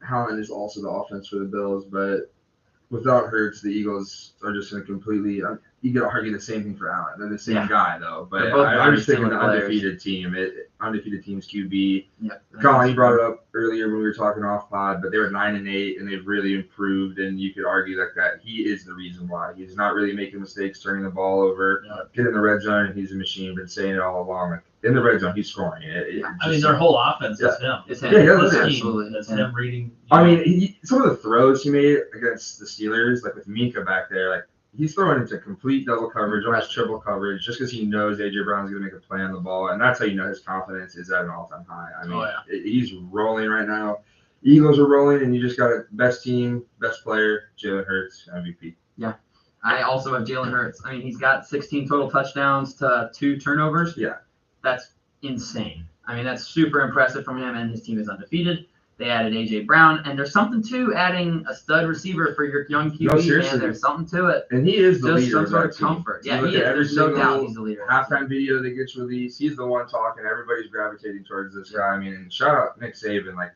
Allen is also the offense for the Bills. But without Hurts, the Eagles are just going to completely. You could argue the same thing for Allen. They're the same guy though. But
They're both
I'm
very
just thinking the
similar
undefeated team. Undefeated team's QB.
Yep.
Colin, you brought it up earlier when we were talking off pod, but they were 9-8, and they've really improved. And you could argue that he is the reason why. He's not really making mistakes, turning the ball over, get in the red zone, and he's a machine. Been saying it all along. Like, in the red zone, he's scoring it.
I mean, their whole offense is him.
It's him.
Yeah,
This
yeah,
team,
absolutely.
that's him reading.
I mean, some of the throws he made against the Steelers, like with Minka back there, like he's throwing into complete double coverage, almost triple coverage, just because he knows AJ Brown's going to make a play on the ball, and that's how you know his confidence is at an all-time high. I mean, he's rolling right now. Eagles are rolling, and you just got a best team, best player, Jalen Hurts, MVP.
Yeah. I also have Jalen Hurts. I mean, he's got 16 total touchdowns to 2 turnovers.
Yeah.
That's insane. I mean, that's super impressive from him, and his team is undefeated. They added A.J. Brown, and there's something to adding a stud receiver for your young QB,
seriously.
man. There's something to it.
And he is the
Just
leader
some
of
sort
that
of
team.
comfort.
You
Yeah,
look
he
at
is.
every
There's no doubt
single
he's the leader.
halftime video that gets released. He's the one talking. Everybody's gravitating towards this guy. I mean, and shout out Nick Saban. Like,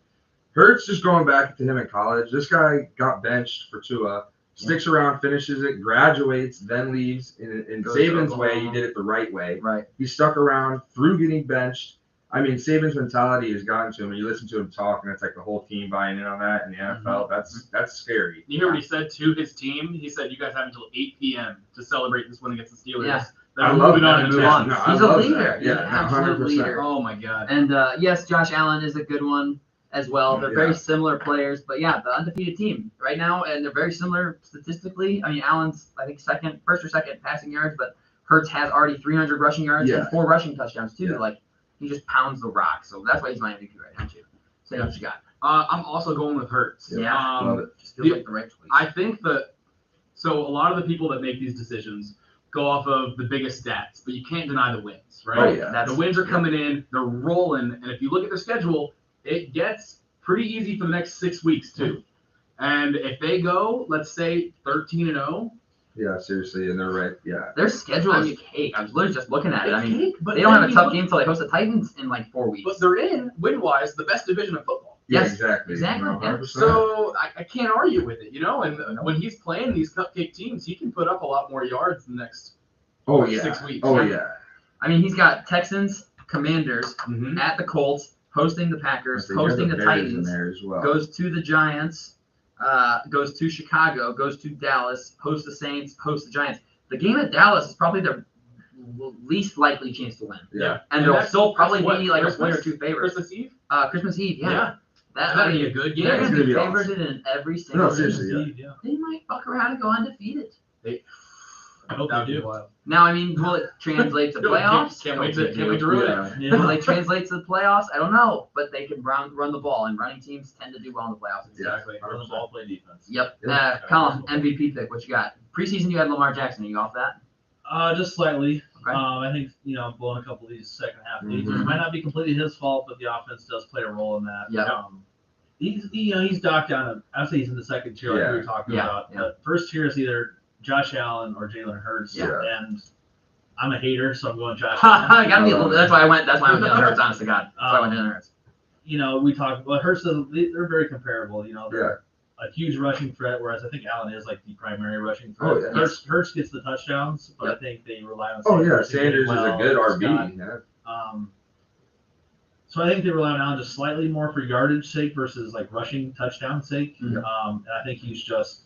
Hurts just going back to him in college. This guy got benched for Tua, sticks around, finishes it, graduates, then leaves. In
Goes
Saban's
to
way, he
Oklahoma.
did it the right way.
Right.
He stuck around through getting benched. I mean, Saban's mentality has gotten to him. And you listen to him talk, and it's like the whole team buying in on that in the NFL. That's scary.
You hear what he said to his team? He said, "You guys have until 8 p.m. to celebrate this win against the Steelers."
Yeah.
Then
I
we're
love
moving on
that.
to
Move
next.
on.
No, I
He's a
love
leader.
that.
He's
Yeah,
an absolute
100%.
leader.
Oh my God.
And yes, Josh Allen is a good one as well. They're very similar players, but yeah, the undefeated team right now, and they're very similar statistically. I mean, Allen's I think first or second passing yards, but Hurts has already 300 rushing yards and 4 rushing touchdowns too.
Yeah.
Like he just pounds the rock, so that's why he's my MVP right now too. So what you got?
I'm also going with Hurts.
Yeah,
love it.
just feels like the right choice.
I think that so a lot of the people that make these decisions go off of the biggest stats, but you can't deny the wins, right?
Oh, yeah.
That's
The wins are coming in, they're rolling, and if you look at their schedule, it gets pretty easy for the next 6 weeks too. And if they go, let's say 13-0,
Yeah, seriously, and they're right. Yeah.
Their schedule is cake. I was literally just looking at it. I mean,
but
they don't have a
then
tough
you
game until they host the Titans in like 4 weeks.
But they're in win-wise the best division of football.
Yeah,
Yes,
exactly.
exactly,
No,
yeah.
100%.
So I can't argue with it, you know. And when he's playing these cupcake teams, he can put up a lot more yards in the next 6 weeks.
Oh
Yeah.
yeah.
I mean, he's got Texans, Commanders,
Mhm.
at the Colts, hosting the Packers,
So you have
hosting the
Bears in
Titans,
there as well.
goes to the Giants, goes to Chicago, goes to Dallas, hosts the Saints, hosts the Giants. The game at Dallas is probably their least likely chance to win.
Yeah.
And they'll
that's-
still probably
that's what,
be like a win or
Christmas?
2 favorites.
Christmas Eve.
Christmas Eve, yeah.
Yeah.
That,
That'd
I
be
mean,
a good
they're
game.
going to
gonna
be
be awesome.
favorited in every single
No,
game.
seriously.
Yeah.
They might fuck around and go undefeated.
I hope
That'd
they
be
do.
wild.
Now, I mean, will it translate to playoffs?
Can't wait to ruin it.
Yeah.
Will they translate to the playoffs? I don't know, but they can run the ball, and running teams tend to do well in the playoffs.
Exactly.
Run the ball, play defense.
Yep.
Yeah.
Colin, MVP pick. What you got? Preseason, you had Lamar Jackson. Are you off that?
Just slightly.
Okay.
I think blowing a couple of these second half leads
Mhm.
might not be completely his fault, but the offense does play a role in that.
Yeah.
He's docked down. I'd say he's in the second tier, like we were talking
Yeah.
about.
Yeah.
But first tier is either Josh Allen or Jalen Hurts.
Yeah.
And I'm a hater, so I'm going Josh
I
Allen.
gotta be a little. That's why I went. That's why I went Jalen Hurts. Honest to God. That's why I went Jalen Hurts.
We talked. Well, Hurts, they're very comparable. They're a huge rushing threat, whereas I think Allen is like the primary rushing threat.
Oh, yeah.
Hurts gets the touchdowns, but I think they rely on.
Oh yeah,
Sanders
Sanders is a good
Scott.
RB. Yeah.
So I think they rely on Allen just slightly more for yardage sake versus like rushing touchdown sake.
Mhm.
And I think he's just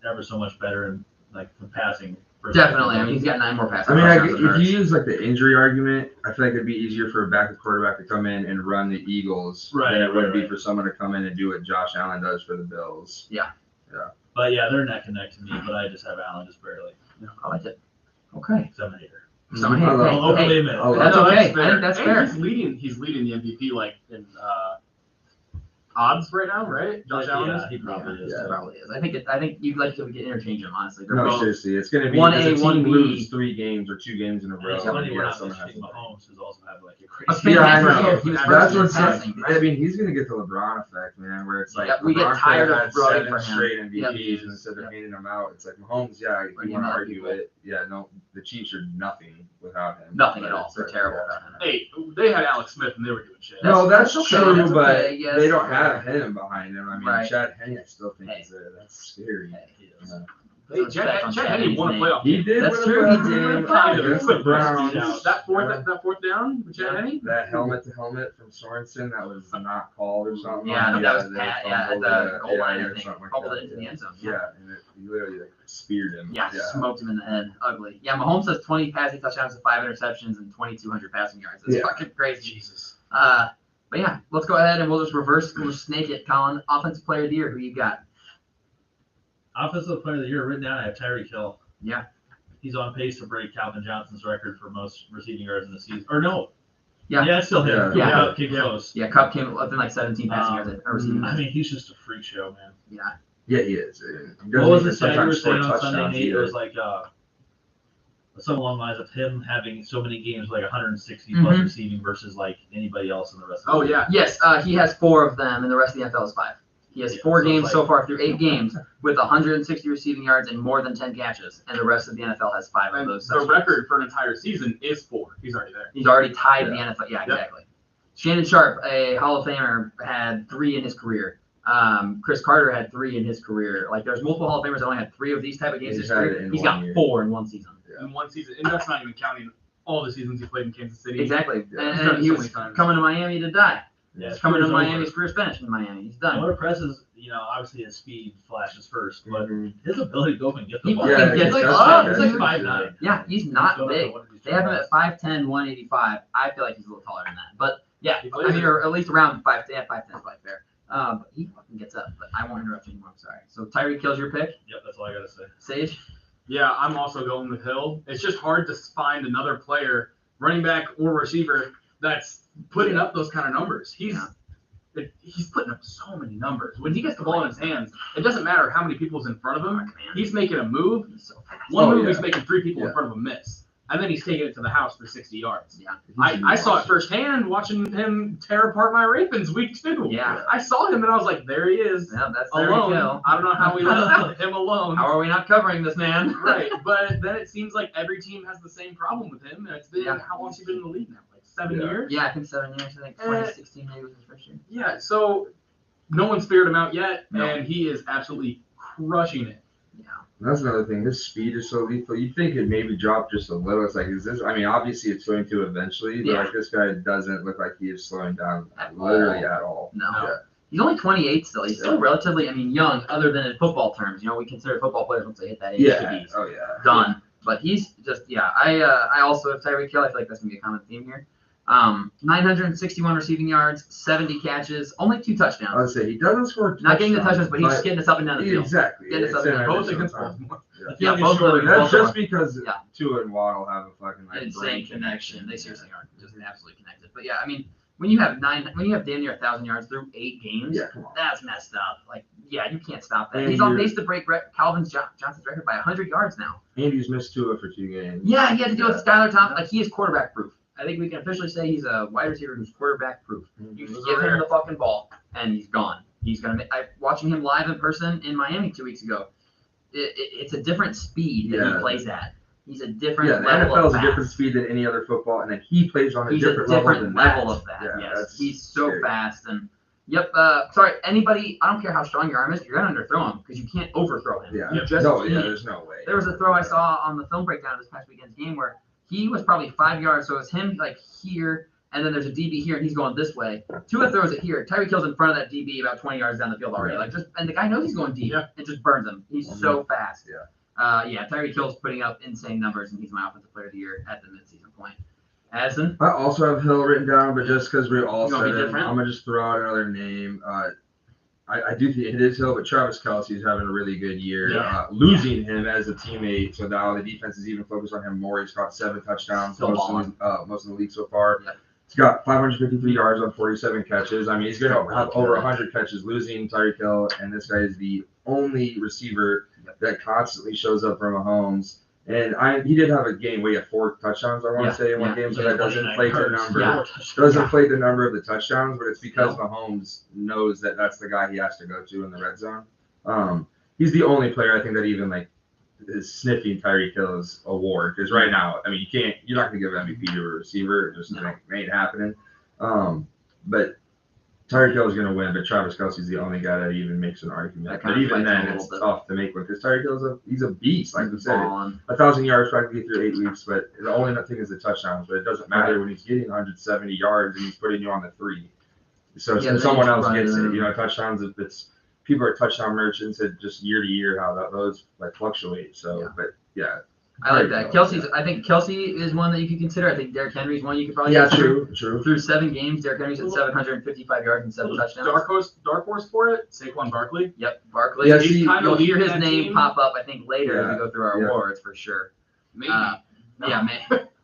ever so much better in like the passing.
Definitely. I mean, he's got 9 more passes.
I mean,
touchdowns than
if
Hurts.
you use like the injury argument, I feel like it'd be easier for a backup quarterback to come in and run the Eagles than it would be for someone to come in and do what Josh Allen does for the Bills.
But yeah, they're neck and neck to me. But I just have Allen just barely.
I like it. Okay.
'Cause I'm a hater.
So, hey,
I love-
hey,
I'll openly
hey,
admit it.
I love
that's
No,
okay.
fair.
I think that's
And
fair.
He's leading the MVP like in odds right now, right? Josh Allen is.
Yeah, he probably is.
Yeah.
It probably is. I think you'd like to get interchange them. Honestly, they're
No,
both.
seriously, it's gonna be
1A,
if a team
1B.
loses 3 games or 2 games in a
And
row.
it's funny we're
yeah,
not
someone has
mentioning
to-
Mahomes, who's also having like a
A
crazy.
Yeah, I
fantastic
know.
year. He was
That's
first in
what's
passing,
I
right?
mean, he's gonna get the LeBron effect, man, where it's like
Yeah, we get
LeBron
tired
could've
of
had
voting
7
for him.
straight MVPs,
Yep.
and instead of
Yep.
handing them out, it's like Mahomes. Yeah, if
Bring
you
in
want to
other
argue
people.
it, yeah, no, the Chiefs are nothing. without him.
Nothing at all. They're terrible without him.
Hey, they had Alex Smith and they were doing shit.
No, that's
okay,
true,
that's
but
okay, yes.
they don't have him behind him. I mean,
Right.
Chad Henne, I still think
Hey.
is there. That's scary.
Hey, he is.
Yeah.
Hey, Chad Henne won a playoff
He
game.
did.
That's
win a
true,
playoff
he did
game
win a playoff
against
game.
the Browns.
That fourth down with Chad Henne?
That helmet to helmet from Sorensen that was not called or something.
Yeah, that was
they
Pat. Yeah, at
fumbled
the
it,
goal line,
or
I think.
something like
Fumbled
that,
it into the end zone.
Yeah, and he literally like speared him.
Yeah, smoked him in the head. Ugly. Yeah, Mahomes has 20 passing touchdowns and 5 interceptions and 2,200 passing yards. That's fucking crazy.
Jesus.
But yeah, let's go ahead and we'll just snake it, Colin. Offensive player of the year, who you got?
Offensive player of the year written down. I have Tyreek Hill.
Yeah.
He's on pace to break Calvin Johnson's record for most receiving yards in the season. Or no.
Yeah.
Yeah, it's still him.
Yeah.
Cup came close.
Yeah, Cup came up in like 17 passing yards or receiving.
I mean, he's just a freak show, man.
Yeah.
Yeah, he is.
What was the stat you were
sometimes score
saying on Sunday,
touchdowns
Nate? It
either.
was like something along the lines of him having so many games, like 160 plus
Mhm.
receiving versus like anybody else in the rest of the
Oh,
league.
yeah.
Yes, he has 4 of them, and the rest of the NFL is 5. He has
Yeah,
4
so
games
it's
so
like-
far through 8 games with 160 receiving yards and more than 10 catches, and the rest of the NFL has 5 of
And
those.
the
touchdowns.
record for an entire season is 4. He's already there.
He's already tied the
Yeah.
NFL. Yeah,
Yep.
exactly. Shannon Sharp, a Hall of Famer, had 3 in his career. Chris Carter had 3 in his career. Like, there's multiple Hall of Famers that only had 3 of these type of games in
He's
his
had
career.
it in
He's
one
got
year.
4 in one season.
Yeah.
In one season. And that's not even counting all the seasons he played in Kansas City.
Exactly.
Yeah.
And,
He's done it
he
so
was
many times.
coming to Miami to die.
Yeah,
He's coming to
it's
Miami.
over.
His career's finished in Miami. He's
And
done.
what impresses, obviously his speed flashes first, but
Mhm.
his ability to go up and get the
He
ball.
fucking
He's
gets
like,
up.
he's
He's
like
like-
5'9".
Yeah, he's not
Going up
big.
to one of these
They have him
jump
at 5'10", 185. I feel like he's a little taller than that. But yeah,
He plays
I mean,
it.
or at least around 5'10", 5'10", is like fair. But he fucking gets up. But I won't interrupt you anymore. I'm sorry. So Tyreek Hill's your pick.
Yep, that's all I gotta say.
Sage.
Yeah, I'm also going with Hill. It's just hard to find another player, running back or receiver, that's putting up those kind of numbers. He's putting up so many numbers. When he gets the ball in his hands, it doesn't matter how many people's in front of him. He's making a move.
He's so fast.
One
Oh,
move,
yeah.
he's making 3 people in
Yeah.
front of him miss. And then he's taking it to the house for 60 yards.
Yeah.
I saw it firsthand watching him tear apart my Ravens week 2.
Yeah.
I saw him and I was like, there he is.
Yeah, that's Tyreek
Alone.
Hill.
I don't know how we left him alone.
How are we not covering this man?
Right, but then it seems like every team has the same problem with him. And it's been,
Yeah.
how long's he been in the league now? Like 7
Yeah.
years?
Yeah, I think 7 years. I think 2016 maybe was his first year.
Yeah, so no one's figured him out yet,
No.
and he is absolutely crushing it.
Yeah.
That's another thing. His speed is so lethal. You'd think it maybe dropped just a little. It's like, is this? I mean, obviously it's going to eventually, but
Yeah.
like this guy doesn't look like he is slowing down
At
literally
all.
at all.
No.
Yeah.
He's only 28 still. He's still
Yeah.
relatively, young, other than in football terms. We consider football players once they hit that age to
Yeah.
be
Oh yeah.
done. But he's just, I also have Tyreek Hill. I feel like that's going to be a common theme here. 961 receiving yards, 70 catches, only 2 touchdowns.
I would say he doesn't score.
Not getting the touchdowns, but he's getting us up and down the field.
Exactly.
Getting us up and down
Both
the
against
field.
Baltimore.
Yeah, both of them.
That's
both of
just
them.
because
Yeah.
Tua and Waddle have a fucking like
Insane
brain
connection. They seriously are just absolutely connected. But yeah, when you have damn near 1,000 yards through 8 games,
Yeah, come on.
that's messed up. Like, yeah, you can't stop that.
And
He's on
you're-
pace to break Johnson's record by 100 yards now.
Andy's missed Tua for 2 games.
Yeah, he had to deal with Skylar Thompson. Like, he is quarterback proof. I think we can officially say he's a wide receiver who's quarterback proof. You just give him the fucking ball, and he's gone. He's gonna. Watching him live in person in Miami 2 weeks ago, it's a different speed that
Yeah.
he plays at. He's a different
Yeah, the
level
NFL
of
is a
fast.
different speed than any other football, and then he plays on a
He's
different,
a different
than
level
that.
of that.
Yeah,
Yes,
that's
he's so
scary.
fast and. Yep. Sorry. Anybody. I don't care how strong your arm is. You're gonna underthrow him because you can't overthrow him.
Yeah.
You just
No,
can't.
yeah, there's no way.
There was a throw I saw on the film breakdown of this past weekend's game where he was probably 5 yards, so it was him like here, and then there's a DB here, and he's going this way. Tua throws it here. Tyreek Hill's in front of that DB about 20 yards down the field already. And the guy knows he's going deep.
Yeah.
It just burns him. He's so fast.
Yeah.
Tyreek Hill's putting up insane numbers, and he's my offensive player of the year at the midseason point. Addison?
I also have Hill written down, but just because we all
You wanna
said
be
it,
different?
I'm gonna just throw out another name. I do think it is Hill, but Travis Kelce's having a really good year.
Yeah.
Losing him as a teammate, so now the defense is even focused on him more. He's got 7 touchdowns,
Still
most of the league so far.
Yeah.
He's got 553 yards on 47 catches. I mean, he's going to have over 100 catches. Losing Tyreek Hill, and this guy is the only receiver that constantly shows up for Mahomes. And he did have a game where he had 4 touchdowns, I want to say, in one game, so that doesn't inflate the number.
Yeah.
Doesn't inflate the number of the touchdowns, but it's because Mahomes knows that that's the guy he has to go to in the red zone. He's the only player I think that even is sniffing Tyreek Hill's award because right now, I mean, you're not going to give MVP to a receiver. It just ain't happening. But Tyreek Hill is going to win, but Travis Kelce's the only guy that even makes an argument. But even then, it's tough to make one because Tyreek Hill's he's a beast, like we said. 1,000 yards practically through 8 weeks, but the only thing is the touchdowns. But it doesn't matter when he's getting 170 yards and he's putting you on the 3. So someone else gets it. Touchdowns. If it's people are touchdown merchants, it just year to year how those like fluctuate. So, but yeah.
I like that. I think Kelce is one that you could consider. I think Derrick Henry's one you could probably
consider.
True. Through 7 games, Derrick Henry's at 755 yards and 7 touchdowns.
Dark horse for it, Saquon Barkley.
Yep, Barkley.
Yeah,
you'll hear his name pop up, I think, later as we go through our awards for sure.
Maybe.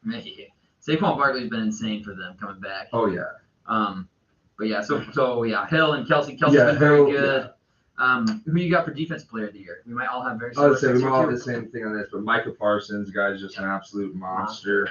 Maybe. Saquon Barkley's been insane for them coming back.
Oh yeah.
But yeah, so Hill and Kelce. Kelce's been very good.
Yeah.
Who you got for defensive player of the year? We might all have very
I would
similar.
say we might have the same thing on this, but Micah Parsons, guy's just an absolute monster.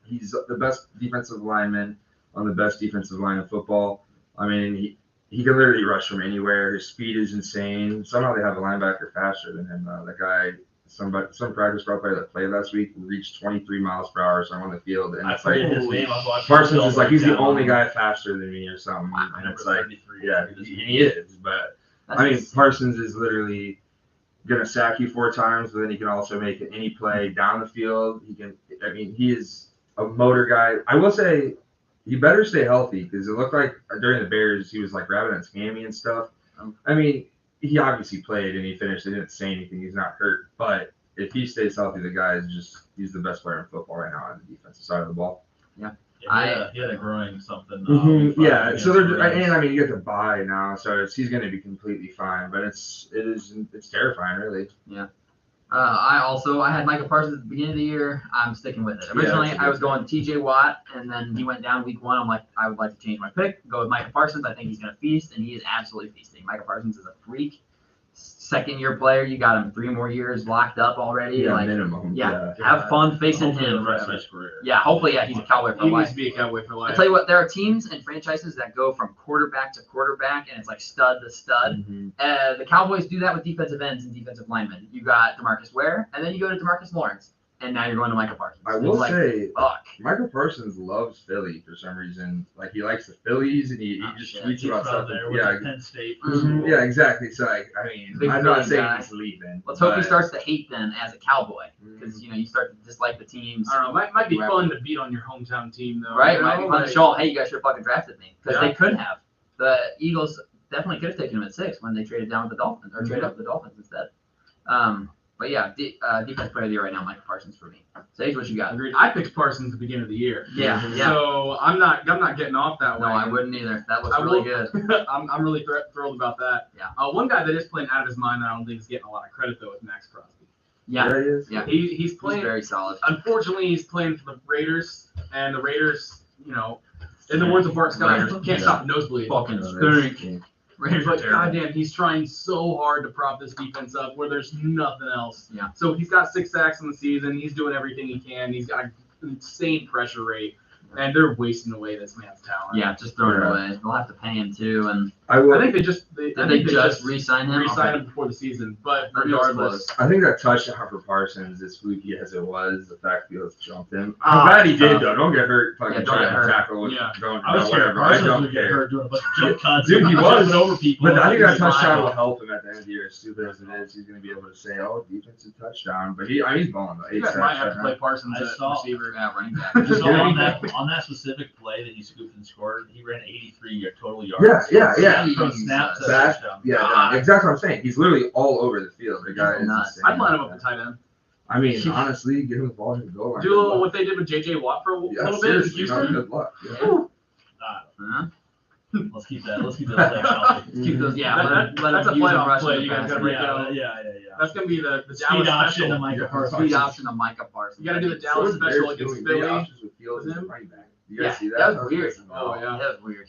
He's the best defensive lineman on the best defensive line in football. I mean, he can literally rush from anywhere. His speed is insane. Somehow they have a linebacker faster than him. That guy, some practice squad player that played last week reached 23 miles per hour on the field. And it's like,
his name.
Parsons is like, he's the only guy faster than me or something. And it's like, yeah, he is, but. I mean, Parsons is literally going to sack you 4 times, but then he can also make any play down the field. He is a motor guy. I will say he better stay healthy because it looked like during the Bears he was like grabbing his hammy and stuff. I mean, he obviously played and he finished. They didn't say anything. He's not hurt. But if he stays healthy, the guy is he's the best player in football right now on the defensive side of the ball.
Yeah.
He had a groin something.
So you get to buy now, so he's going to be completely fine. But it's terrifying, really.
Yeah. I had Micah Parsons at the beginning of the year. I'm sticking with it. Originally, I was going T.J. Watt, and then he went down week 1. I'm like, I would like to change my pick, go with Micah Parsons. I think he's going to feast, and he is absolutely feasting. Micah Parsons is a freak. Second-year player, you got him 3 more years locked up already.
Yeah, minimum.
Yeah, have fun facing him.
The rest of his career.
Yeah, hopefully, he's a Cowboy for life.
He needs to be a Cowboy for life.
I tell you what, there are teams and franchises that go from quarterback to quarterback, and it's like stud to stud. The Cowboys do that with defensive ends and defensive linemen. You got DeMarcus Ware, and then you go to DeMarcus Lawrence, and now you're going to Micah Parsons.
I will say,
fuck.
Michael Parsons loves Philly for some reason. Like, he likes the Phillies, and he just tweets about stuff.
Penn State.
Yeah, exactly. So, I'm not saying he's leaving.
Let's hope he starts to hate them as a Cowboy, because you start to dislike the teams.
I don't know. Might be fun to beat on your hometown team, though.
Right? Might be fun to show them, hey, you guys should have fucking drafted me, because they could have. The Eagles definitely could have taken him at 6 when they traded down with the Dolphins, or traded up with the Dolphins instead. But yeah, defense player of the year right now, Micah Parsons for me. Sage, what you got?
Agreed. I picked Parsons at the beginning of the year.
Yeah.
So I'm not getting off that way.
No, I wouldn't either. That looks really good.
I'm really thrilled about that.
Yeah.
One guy that is playing out of his mind that I don't think is getting a lot of credit though is Max Crosby.
Yeah.
There he is.
Yeah.
He's playing.
He's very solid.
Unfortunately, he's playing for the Raiders, and the Raiders, in the words of Bart Scott, can't stop the nosebleed.
Fucking stink.
Raiders, but goddamn, he's trying so hard to prop this defense up where there's nothing else.
Yeah.
So he's got 6 sacks in the season. He's doing everything he can. He's got an insane pressure rate, and they're wasting away this man's talent.
Yeah, just throw it away. They'll have to pay him too, and
I think they just
re-sign him.
Re-sign him before the season, but regardless,
I think that touchdown for Parsons, as fluky as it was, the fact Fields jumped him. I'm glad he did though. Don't get hurt. Fucking trying to tackle.
I was scared Parsons would get hurt doing a bunch of jump cuts.
Dude, he was
over people.
But I think that touchdown will help him at the end of the year. As stupid as it is, he's going to be able to say, "Oh, defensive touchdown." But he's balling though.
You guys might have to play Parsons at receiver.
Yeah, running back.
So on that specific play that he scooped and scored, he ran 83 total yards.
Yeah.
From snap to
That-
touchdown.
Yeah, exactly what I'm saying. He's literally all over the field. The guy is insane.
I'd line him up at tight end.
I mean, honestly, give him the ball and go.
Do a little what they did with J.J. Watt for a little bit in Houston.
Good luck. Yeah.
Let's keep that. Let's keep those legs healthy.
Keep those. Yeah,
that's a playoff play. You guys gotta break out.
Yeah.
That's gonna be the
Speed
Dallas
option
special.
to Micah Parsons.
Speed option of Micah Parsons.
You gotta do the Dallas special against Philly.
You guys see that?
That was weird.
Oh yeah,
that was weird.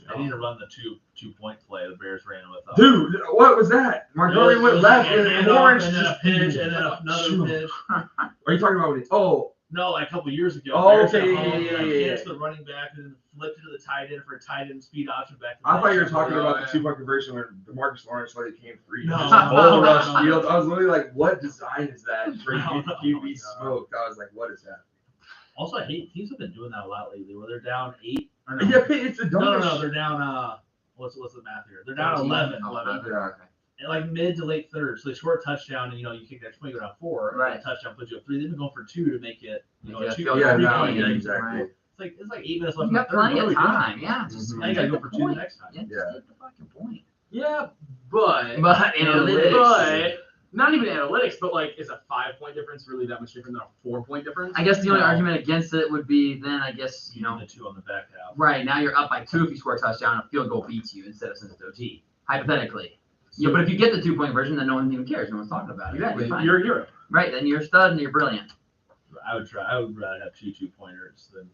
I need to run the two-point play the Bears ran with.
Dude, what was that? Marjorie went left and orange
and then a pitch and then another pitch.
Are you talking about?
No, like a couple years ago.
Oh,
Bears at
okay,
home,
yeah,
and I
yeah.
pitched the running back and then flipped it to the tight end for a tight end speed option back. To
I thought you were
back.
talking about
yeah.
the 2-point conversion when DeMarcus Lawrence let it came free.
No,
Just
no,
bull
no,
rush
no.
field. I was literally like, what design is that? For
No, no,
QB
no.
smoked. I was like, what is that?
Also, I hate teams have been doing that a lot lately, where they're down 8 or no.
Yeah, it's a
No,
dumb
they're down. What's the math here? They're down 11.
11.
Yeah.
And like mid to late third, so they score a touchdown, and you kick that point, go down 4, and
Right.
then a touchdown puts you up 3. They've been going for 2 to make it,
Yeah,
a 2
field
Yeah,
goal,
no,
3-point
yeah,
game.
exactly.
Right.
It's like 8 minutes left.
You
in
got
the third.
plenty
What are
of
we doing?
time. Yeah, just
Mhm.
Now you gotta go
take
for
the
2 the
point.
next time.
Yeah, just
Yeah.
take the fucking point.
Yeah, but
But analytics.
But not even analytics, but like, is a 5-point difference really that much different than a 4-point difference?
I guess the only
No.
argument against it would be then I guess
You know the 2 on the back half.
right now you're up by 2 if you score a touchdown, a field goal beats you instead of since it's OT. Hypothetically. Yeah, but if you get the 2-point version, then no one even cares. No one's talking about it.
Exactly.
You're fine.
You're a hero.
Right, then you're a stud and you're brilliant.
I would rather have 2 2-pointers than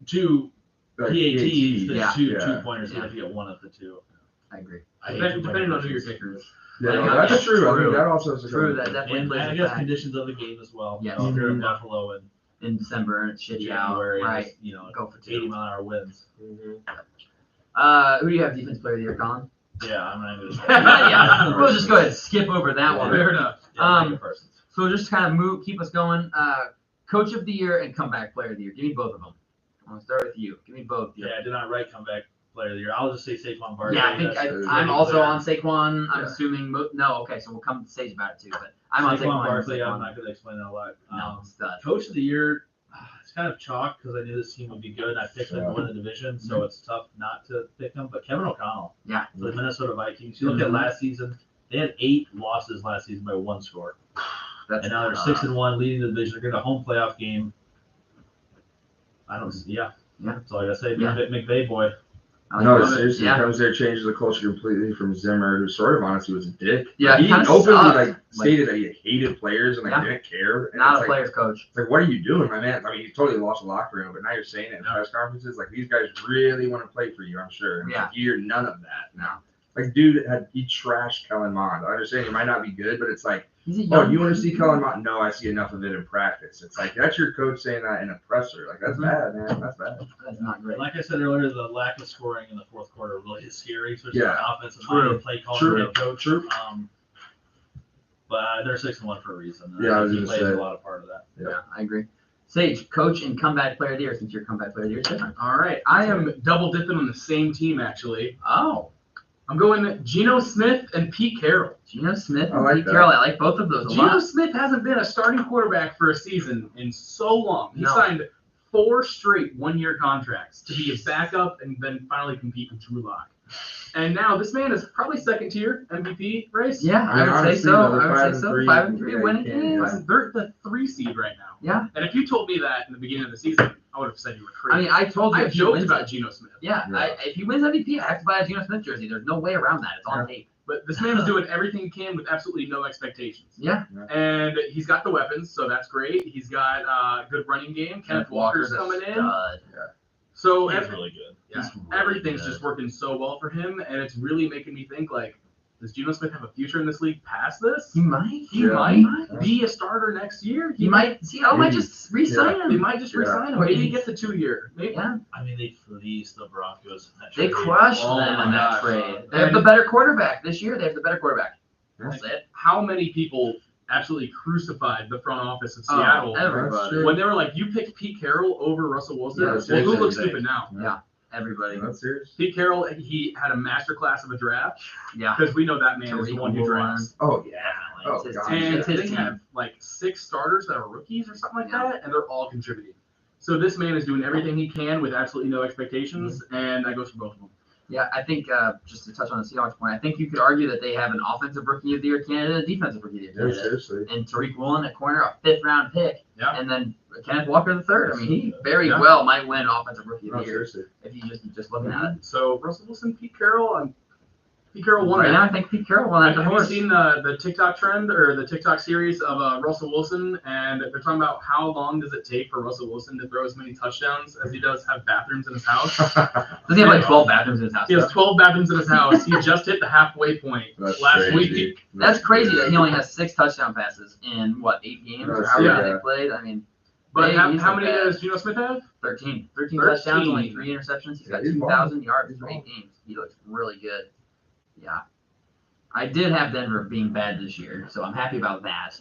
2
Like,
PATs than
Yeah.
2
Yeah.
2-pointers,
Yeah.
even if you get one of the 2.
I agree.
I hate
Depending
2-point
on who your
conversions.
kicker is.
Yeah,
Like,
no, that's
yeah,
true. I
true.
mean, that also is a
True,
good
that
point.
definitely
And
plays
I
a
guess
fact.
conditions of the game as well.
Yes.
If you're in
Mhm.
Buffalo in
In December and it's shitty out.
January,
Right.
it's,
Go for
80
2.
mile-an-hour winds.
Who do you have defense player of the year, Colin?
Yeah, I'm not even.
Yeah, we'll just go ahead and skip over that one.
Fair enough.
Micah Parsons.
So just kind of keep us going. Coach of the year and comeback player of the year. Give me both of them. I'll start with you. Give me both.
Yeah, I did not write comeback player of the year. I'll just say Saquon Barkley.
Yeah, I think
That's
I'm
pretty
also
clear.
on Saquon. I'm
Yeah.
assuming no. Okay, so we'll come to Sage about it too. But I'm on
Saquon
Saquon.
Barkley.
Saquon.
I'm not going to explain that a lot.
No, stud.
Coach of the year, it's kind of chalk because I knew this team would be good. I picked them to win the division, so it's tough not to pick them. But Kevin O'Connell,
Yeah.
for the Minnesota Vikings. You look at last season; they had 8 losses last season by 1 score,
That's
and now they're 6-1, leading the division. They're getting a home playoff game. Yeah. That's all I gotta say.
Yeah.
McVay boy.
I
No,
love it.
seriously,
Yeah.
comes there, changes the culture completely from Zimmer, who sort of honestly was a dick.
Yeah,
he
kinda
openly
sucked.
stated that he hated players and
Yeah.
didn't care. And
Not
it's
a
like,
player's coach.
It's like, what are you doing, my man? I mean, you totally lost the locker room, but now you're saying it in press conferences. Like, these guys really want to play for you, I'm sure. And it's
Yeah.
like, you hear none of that now. Like, dude, he trashed Kellen Mond. I understand he might not be good, but it's like,
He's a
oh,
young
you want to see Kellen Mond? No, I see enough of it in practice. It's like, that's your coach saying that in a presser. Like, that's
Mhm.
bad, man. That's bad.
That's not great.
Like I said earlier, the lack of scoring in the fourth quarter really is scary, especially
Yeah.
on offensive
True.
line and play calling
True.
head coach.
True.
But they're 6-1 for a reason.
Yeah, I was
he
gonna
plays
say.
a lot of part of that.
Yeah, I agree. Sage, coach and comeback player of the year, since your comeback player of the year is different.
All right. I am double dipping on the same team, actually.
Oh,
I'm going Geno Smith and Pete Carroll.
Geno Smith
I
and
like
Pete
that.
Carroll. I like both of those a
Geno
lot.
Smith hasn't been a starting quarterback for a season in so long. He
No.
signed 4 straight 1-year contracts to be a backup and then finally compete with Drew Lock. And now this man is probably second tier MVP race.
Yeah,
I mean,
I would say
honestly,
so.
though,
I would say
5-3,
so. 5-3
yeah,
winning
you can't,
teams.
yeah.
They're the 3 seed right now.
Yeah.
And if you told me that in the beginning of the season, I would have said you were
I
crazy.
mean, I told you
I've
if he
joked
wins
about
it.
Geno Smith.
Yeah,
Yeah.
if he wins MVP, I have to buy a Geno Smith jersey. There's no way around that. It's on tape.
But this man is doing everything he can with absolutely no expectations.
Yeah.
And he's got the weapons, so that's great. He's got a good running game. Kenneth Walker's
a
coming in.
stud.
So
He's really good.
yeah,
He's really
everything's
good.
just working so well for him, and it's really making me think, like, does Geno Smith have a future in this league past this?
He might.
He
Yeah.
might be a starter next year.
He might. Seattle might just re-sign
They
him.
might just
Yeah.
resign him. Maybe he gets a 2-year. Maybe.
Yeah.
I mean, they fleeced the Broncos. in that
They
trade.
crushed
Oh
them
my
in that
gosh.
trade. They have the better quarterback this year. They have the better quarterback. That's it.
How many people absolutely crucified the front office of
Oh,
Seattle
everybody.
when they were like, "You picked Pete Carroll over Russell Wilson"?
Yeah,
well, who
seriously.
looks stupid now?
Everybody.
That's serious.
Pete Carroll, he had a masterclass of a draft
Yeah.
because we know that man is the
Tariq
one who
Woolen.
drafts.
Oh, yeah. Oh,
It's his
God.
team.
And
It's his
they
team.
have like 6 starters that are rookies or something like
Yeah.
that, and they're all contributing. So this man is doing everything he can with absolutely no expectations, and that goes for both of them.
Yeah, I think just to touch on the Seahawks point, I think you could argue that they have an offensive rookie of the year candidate, a defensive rookie of the
Yeah,
year candidate,
seriously.
and Tariq Woolen at corner, a 5th-round pick,
Yeah.
and then Kenneth Walker the third. I mean, he very
Yeah.
well might win offensive rookie of
No,
the year
seriously.
if you just looking at it.
So Russell Wilson, Pete Carroll, and Pete Carroll won
Right
it.
now, I think Pete Carroll won that
Have you
horse.
seen the TikTok trend or the TikTok series of Russell Wilson? And they're talking about how long does it take for Russell Wilson to throw as many touchdowns as he does have bathrooms in his house?
Does he have like 12 bathrooms in his house?
He has 12 bathrooms in his house. He just hit the halfway point
That's
last
crazy.
week.
That's crazy that he only has 6 touchdown passes in 8 games or
That's-
however
yeah.
many they played. I mean,
But
He's
how
a
many
bad-
does Geno Smith have?
13
13.
touchdowns, only 3 interceptions. He's got
Yeah, he's
2,000 yards
He's
for 8
balling.
games. He looks really good. Yeah. I did have Denver being bad this year, so I'm happy about that.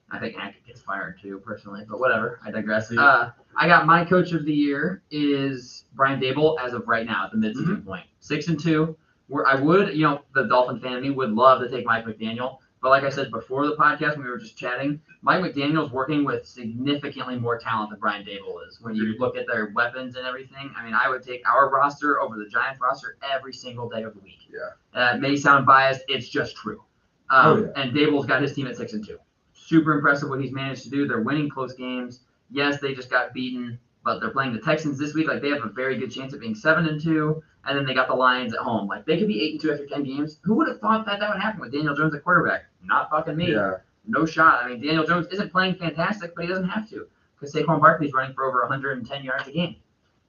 I think Hackett gets fired too, personally, but whatever. I digress. I got my coach of the year is Brian Dable as of right now at the midseason point. 6-2. Where I would, the Dolphin fan in me would love to take Mike McDaniel, but like I said before the podcast when we were just chatting, Mike McDaniel's working with significantly more talent than Brian Dable is. When you look at their weapons and everything, I mean, I would take our roster over the Giants roster every single day of the week.
Yeah.
It may sound biased, it's just true. And Dable's got his team at 6-2. Super impressive what he's managed to do. They're winning close games. Yes, they just got beaten, but they're playing the Texans this week. Like, they have a very good chance of being 7-2, and then they got the Lions at home. Like, they could be 8-2 after 10 games. Who would have thought that would happen with Daniel Jones at quarterback? Not fucking me.
Yeah.
No shot. I mean, Daniel Jones isn't playing fantastic, but he doesn't have to, because Saquon Barkley's running for over 110 yards a game.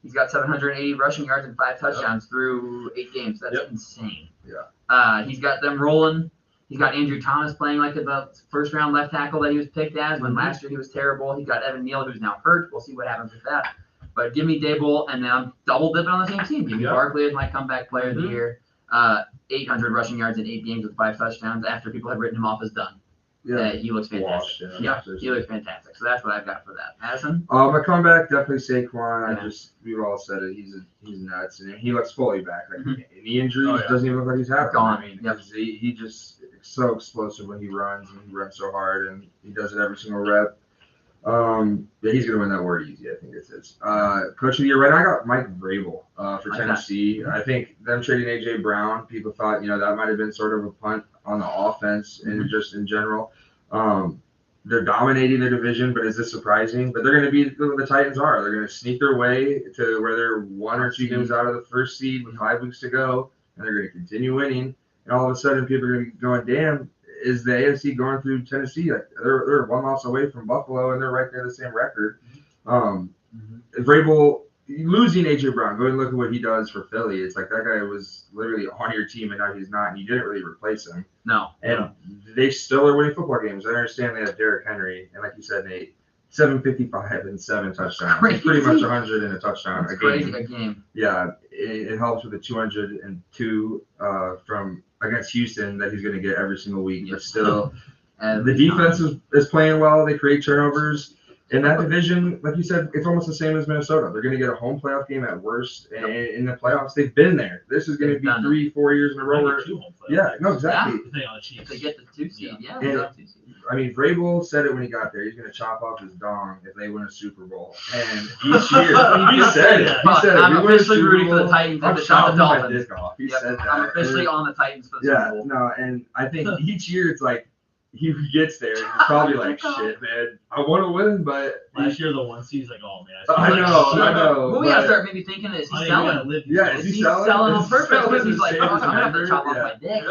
He's got 780 rushing yards and 5 touchdowns through 8 games. That's insane.
Yeah.
He's got them rolling. He's got Andrew Thomas playing like the first-round left tackle that he was picked as when last year he was terrible. He's got Evan Neal, who's now hurt. We'll see what happens with that. But give me Dable, and then I'm double dipping on the same team. Give me Barkley as my comeback player of the year. 800 rushing yards in 8 games with 5 touchdowns after people had written him off as done.
Yeah.
He looks fantastic.
Washed,
He looks fantastic. So that's what I've got for that. Madison?
My comeback, definitely Saquon.
Yeah.
We've all said it. He's nuts, and he looks fully back. Like any injuries,
Oh, yeah.
doesn't even look like he's having.
Gone.
I mean,
Yep.
he just is so explosive when he runs, and he runs so hard, and he does it every single rep. Yeah, he's gonna win that award easy. I think it's his. Coach of the year, right now I got Mike Vrabel for Tennessee. I think them trading AJ Brown, people thought that might have been sort of a punt on the offense and just in general. They're dominating the division, but is this surprising? But they're going to be the Titans are. They're going to sneak their way to where they're 1 or 2 games out of the first seed with 5 weeks to go, and they're going to continue winning. And all of a sudden, people are going to be going, "Damn, is the AFC going through Tennessee? Like, they're 1 loss away from Buffalo, and they're right there the same record." Vrabel losing AJ Brown. Go and look at what he does for Philly. It's like that guy was literally on your team, and now he's not, and you didn't really replace him.
No.
And they still are winning football games. I understand they have Derrick Henry, and like you said, Nate, 755 and 7 touchdowns. It's pretty much 100 and a touchdown
It's
a
crazy,
game.
a game.
Yeah, it helps with the 202 from against Houston that he's going to get every single week. But still, the defense is playing well. They create turnovers. In that division, like you said, it's almost the same as Minnesota. They're going to get a home playoff game at worst, and in the playoffs, they've been there. This is going to be 3-4 years in a row. Where, yeah, no, exactly.
Depending on the Chiefs.
If they get the 2 seed, yeah.
And, I mean, Vrabel said it when he got there. He's going to chop off his dong if they win a Super Bowl. And each year, he said it. He said,
I'm
"We win a
officially
Super
rooting for the
Bowl,
Titans
I'm
and the
chopping my
Dolphins."
dick off." He
Yep,
said that.
I'm officially on the Titans for the
Yeah,
Super Bowl.
no, and I think each year it's like he gets there and he's probably like, "Shit, man, I want to win, but."
Last year, the 1 seed, he's like, "Oh man."
I know.
What we gotta start maybe thinking is he's selling.
Yeah,
Is he selling on
Is he
purpose?
selling
Because he's
the
like,
same
"Oh, I'm
as
gonna have to
Denver?"
chop off
Yeah.
my dick.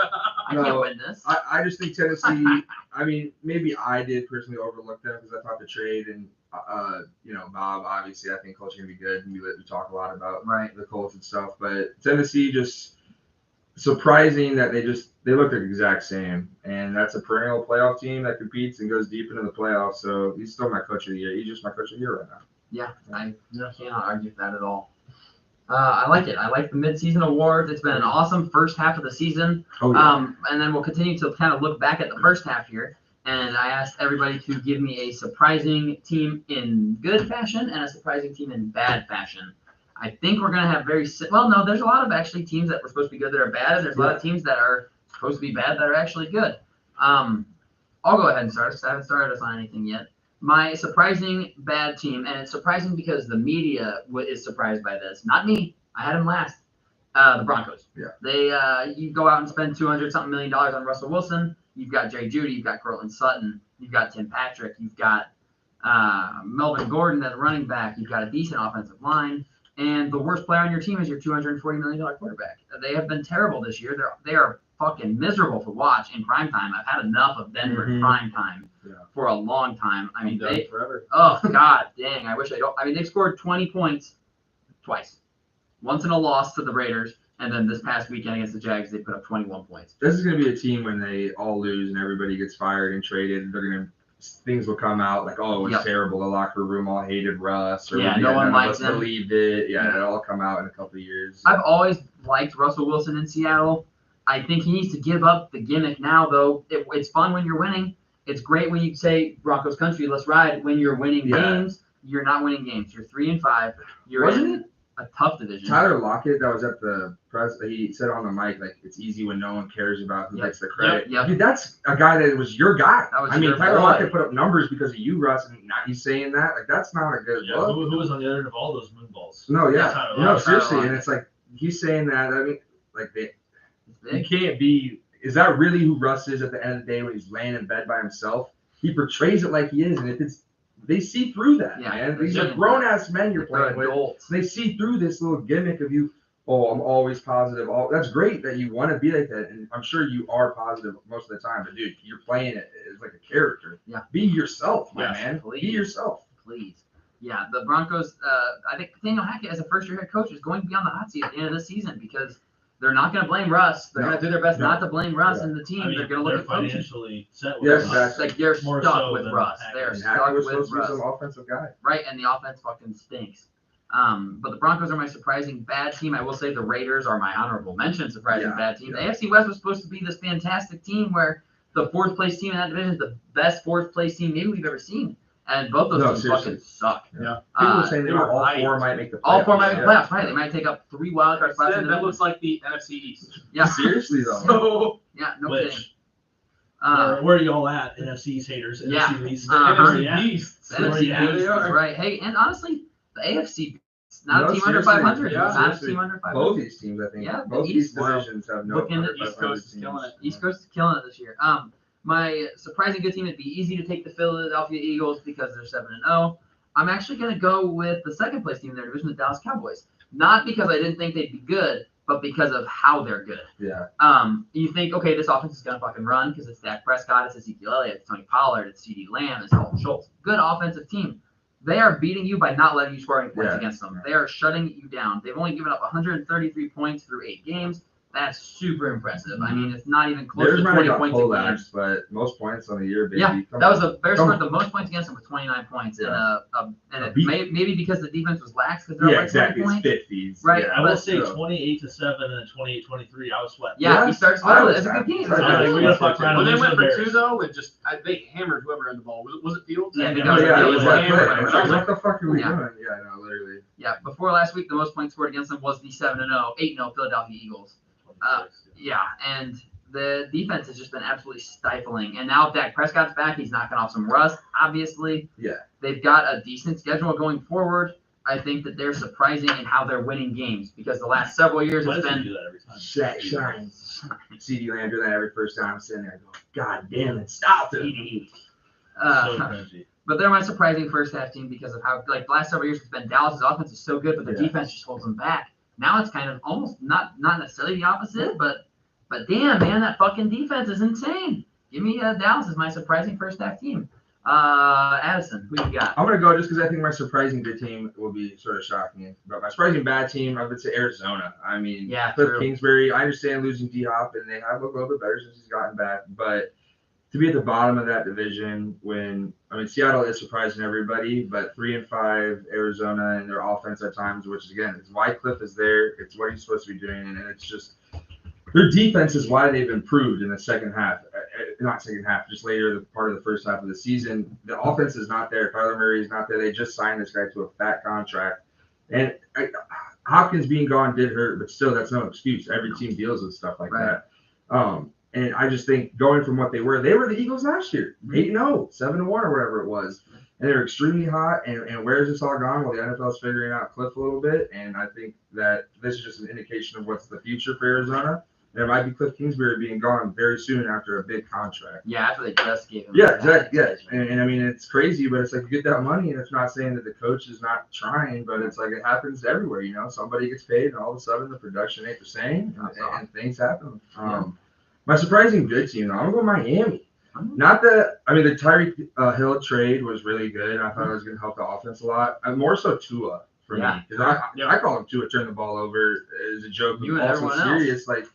I
No.
can't win this."
I just think Tennessee. I mean, maybe I did personally overlook them because I thought the trade and Bob. Obviously, I think Colts are gonna be good, and we talk a lot about the Colts and stuff. But Tennessee just surprising that they look the exact same, and that's a perennial playoff team that competes and goes deep into the playoffs. So he's still my coach of the year. He's just my coach of the year right now.
Yeah, I cannot argue with that at all. I like it. I like the midseason awards. It's been an awesome first half of the season.
Oh, yeah.
And then we'll continue to kind of look back at the first half here. And I asked everybody to give me a surprising team in good fashion and a surprising team in bad fashion. I think we're going to have there's a lot of actually teams that were supposed to be good that are bad, and there's a lot of teams that are supposed to be bad that are actually good. I'll go ahead and start because I haven't started us on anything yet. My surprising bad team, and it's surprising because the media is surprised by this. Not me. I had them last. The Broncos.
Yeah.
They you go out and spend $200-something million on Russell Wilson. You've got Jerry Jeudy. You've got Cortland Sutton. You've got Tim Patrick. You've got Melvin Gordon as running back. You've got a decent offensive line. And the worst player on your team is your $240 million quarterback. They have been terrible this year. They are fucking miserable to watch in prime time. I've had enough of Denver in prime time for a long time. I mean,
forever.
Oh, God dang. I wish they've scored 20 points twice. Once in a loss to the Raiders, and then this past weekend against the Jags, they put up 21 points.
This is going to be a team when they all lose and everybody gets fired and traded. They're going to things would come out like, oh, it was terrible. The locker room all hated Russ. Or,
no one
none of
liked
us
him.
believed it. Yeah, it'll all come out in a couple of years.
I've always liked Russell Wilson in Seattle. I think he needs to give up the gimmick now, though. It's fun when you're winning. It's great when you say Broncos country, let's ride. When you're winning games, you're not winning games. You're 3-5. You're in a tough division.
Tyler Lockett, that was at the press, he said on the mic, like, it's easy when no one cares about who gets the credit. Dude, that's a guy that was your guy. Tyler Lockett put up numbers because of you, Russ, and now he's saying that. Like, that's not a good look.
Who was on the other end of all those moon balls?
No, seriously. And it's like, he's saying that. I mean, like, you can't be. Is that really who Russ is at the end of the day when he's laying in bed by himself? He portrays it like he is, and if it's, they see through that, man. These are grown ass men you're playing with. They see through this little gimmick of you. Oh, I'm always positive. That's great that you want to be like that, and I'm sure you are positive most of the time. But dude, you're playing it as like a character.
Yeah.
Be yourself, my man.
Please.
Be yourself.
Please. Yeah, the Broncos. I think Nathaniel Hackett, as a first-year head coach, is going to be on the hot seat at the end of this season because they're not going to blame Russ. They're going to do their best not to blame Russ and the team. They're going to look at
financially set with Russ.
Exactly.
Like they're stuck with Russ. They're stuck with Russ.
Some offensive guy.
Right, and the offense fucking stinks. But the Broncos are my surprising bad team. I will say the Raiders are my honorable mention surprising bad team. The AFC West was supposed to be this fantastic team where the fourth place team in that division is the best fourth place team maybe we've ever seen. And both those teams fucking suck.
Yeah. People were saying they were all four might make the playoffs.
All four might make the playoffs, right? They might take up 3 wild card spots.
That looks like the NFC East.
Yeah.
Seriously, though.
So,
no kidding.
Where are you all at, NFC East haters? NFC East.
NFC East.
NFC East, right. Hey, and honestly, the AFC, it's not a team under 500.
Yeah,
it's not a team under 500.
Both these teams, I think.
Yeah,
both these divisions have no
under 500
East Coast is killing it.
East Coast is killing it this year. My surprising good team, it'd be easy to take the Philadelphia Eagles because they're 7-0. I'm actually going to go with the second place team in their division, the Dallas Cowboys. Not because I didn't think they'd be good, but because of how they're good.
Yeah.
You think, okay, this offense is going to fucking run because it's Dak Prescott, it's Ezekiel Elliott, it's Tony Pollard, it's CeeDee Lamb, it's Dalton Schultz. Good offensive team. They are beating you by not letting you score any points against them. They are shutting you down. They've only given up 133 points through 8 games. That's super impressive. I mean, it's not even close to 20 points a game.
But most points on the year, baby.
Yeah, that was the Bears scored the most points against them with 29 points. And maybe because the defense was lax because they're
exactly.
Points.
It's 50s.
Right.
I will say 28-7 and then 28-23. I was sweating.
Yeah, he starts slow. It's a good game.
When they went for 2 though, and just they hammered whoever had the ball. Was it Fields?
Yeah,
it was hammered. What the fuck are we doing? Yeah, no, literally.
Yeah, before last week, the most points scored against them was the 7-0, 8-0 Philadelphia Eagles. And the defense has just been absolutely stifling. And now if Dak Prescott's back, he's knocking off some rust, obviously.
Yeah.
They've got a decent schedule going forward. I think that they're surprising in how they're winning games because the last several years it's been
Shaq shines. CeeDee Lamb do that every first time I'm sitting there. I go, God damn it, stop it.
But they're my surprising first half team because of how, like, the last several years it's been Dallas's offense is so good, but their defense just holds them back. Now it's kind of almost not necessarily the opposite, but damn, man, that fucking defense is insane. Give me Dallas as my surprising first half team. Addison, who you got?
I'm going to go just because I think my surprising good team will be sort of shocking. But my surprising bad team, I would say Arizona. I mean, Cliff Kingsbury, I understand losing D-Hop, and they have looked a little bit better since he's gotten back. But to be at the bottom of that division Seattle is surprising everybody, but 3-5 Arizona and their offense at times, which again, is why Cliff is there. It's what he's supposed to be doing, and it's just their defense is why they've improved in the second half. Not second half, just later the part of the first half of the season. The offense is not there. Kyler Murray is not there. They just signed this guy to a fat contract, and Hopkins being gone did hurt, but still, that's no excuse. Every team deals with stuff like that. And I just think going from what they were the Eagles last year, 8-0, 7-1 or whatever it was. And they're extremely hot. And where's this all gone? Well, the NFL's figuring out Cliff a little bit. And I think that this is just an indication of what's the future for Arizona. And it might be Cliff Kingsbury being gone very soon after a big contract.
Yeah, after they just gave him.
Yeah, exactly. Yeah. And I mean, it's crazy, but it's like you get that money, and it's not saying that the coach is not trying, but it's like it happens everywhere, Somebody gets paid, and all of a sudden the production ain't the same, and things happen. My surprising good team, I'm going to go Miami. Not that, the Tyreek Hill trade was really good. I thought it was going to help the offense a lot. More so Tua for me. Because I call him Tua turn the ball over as a joke.
You and everyone
serious. Like,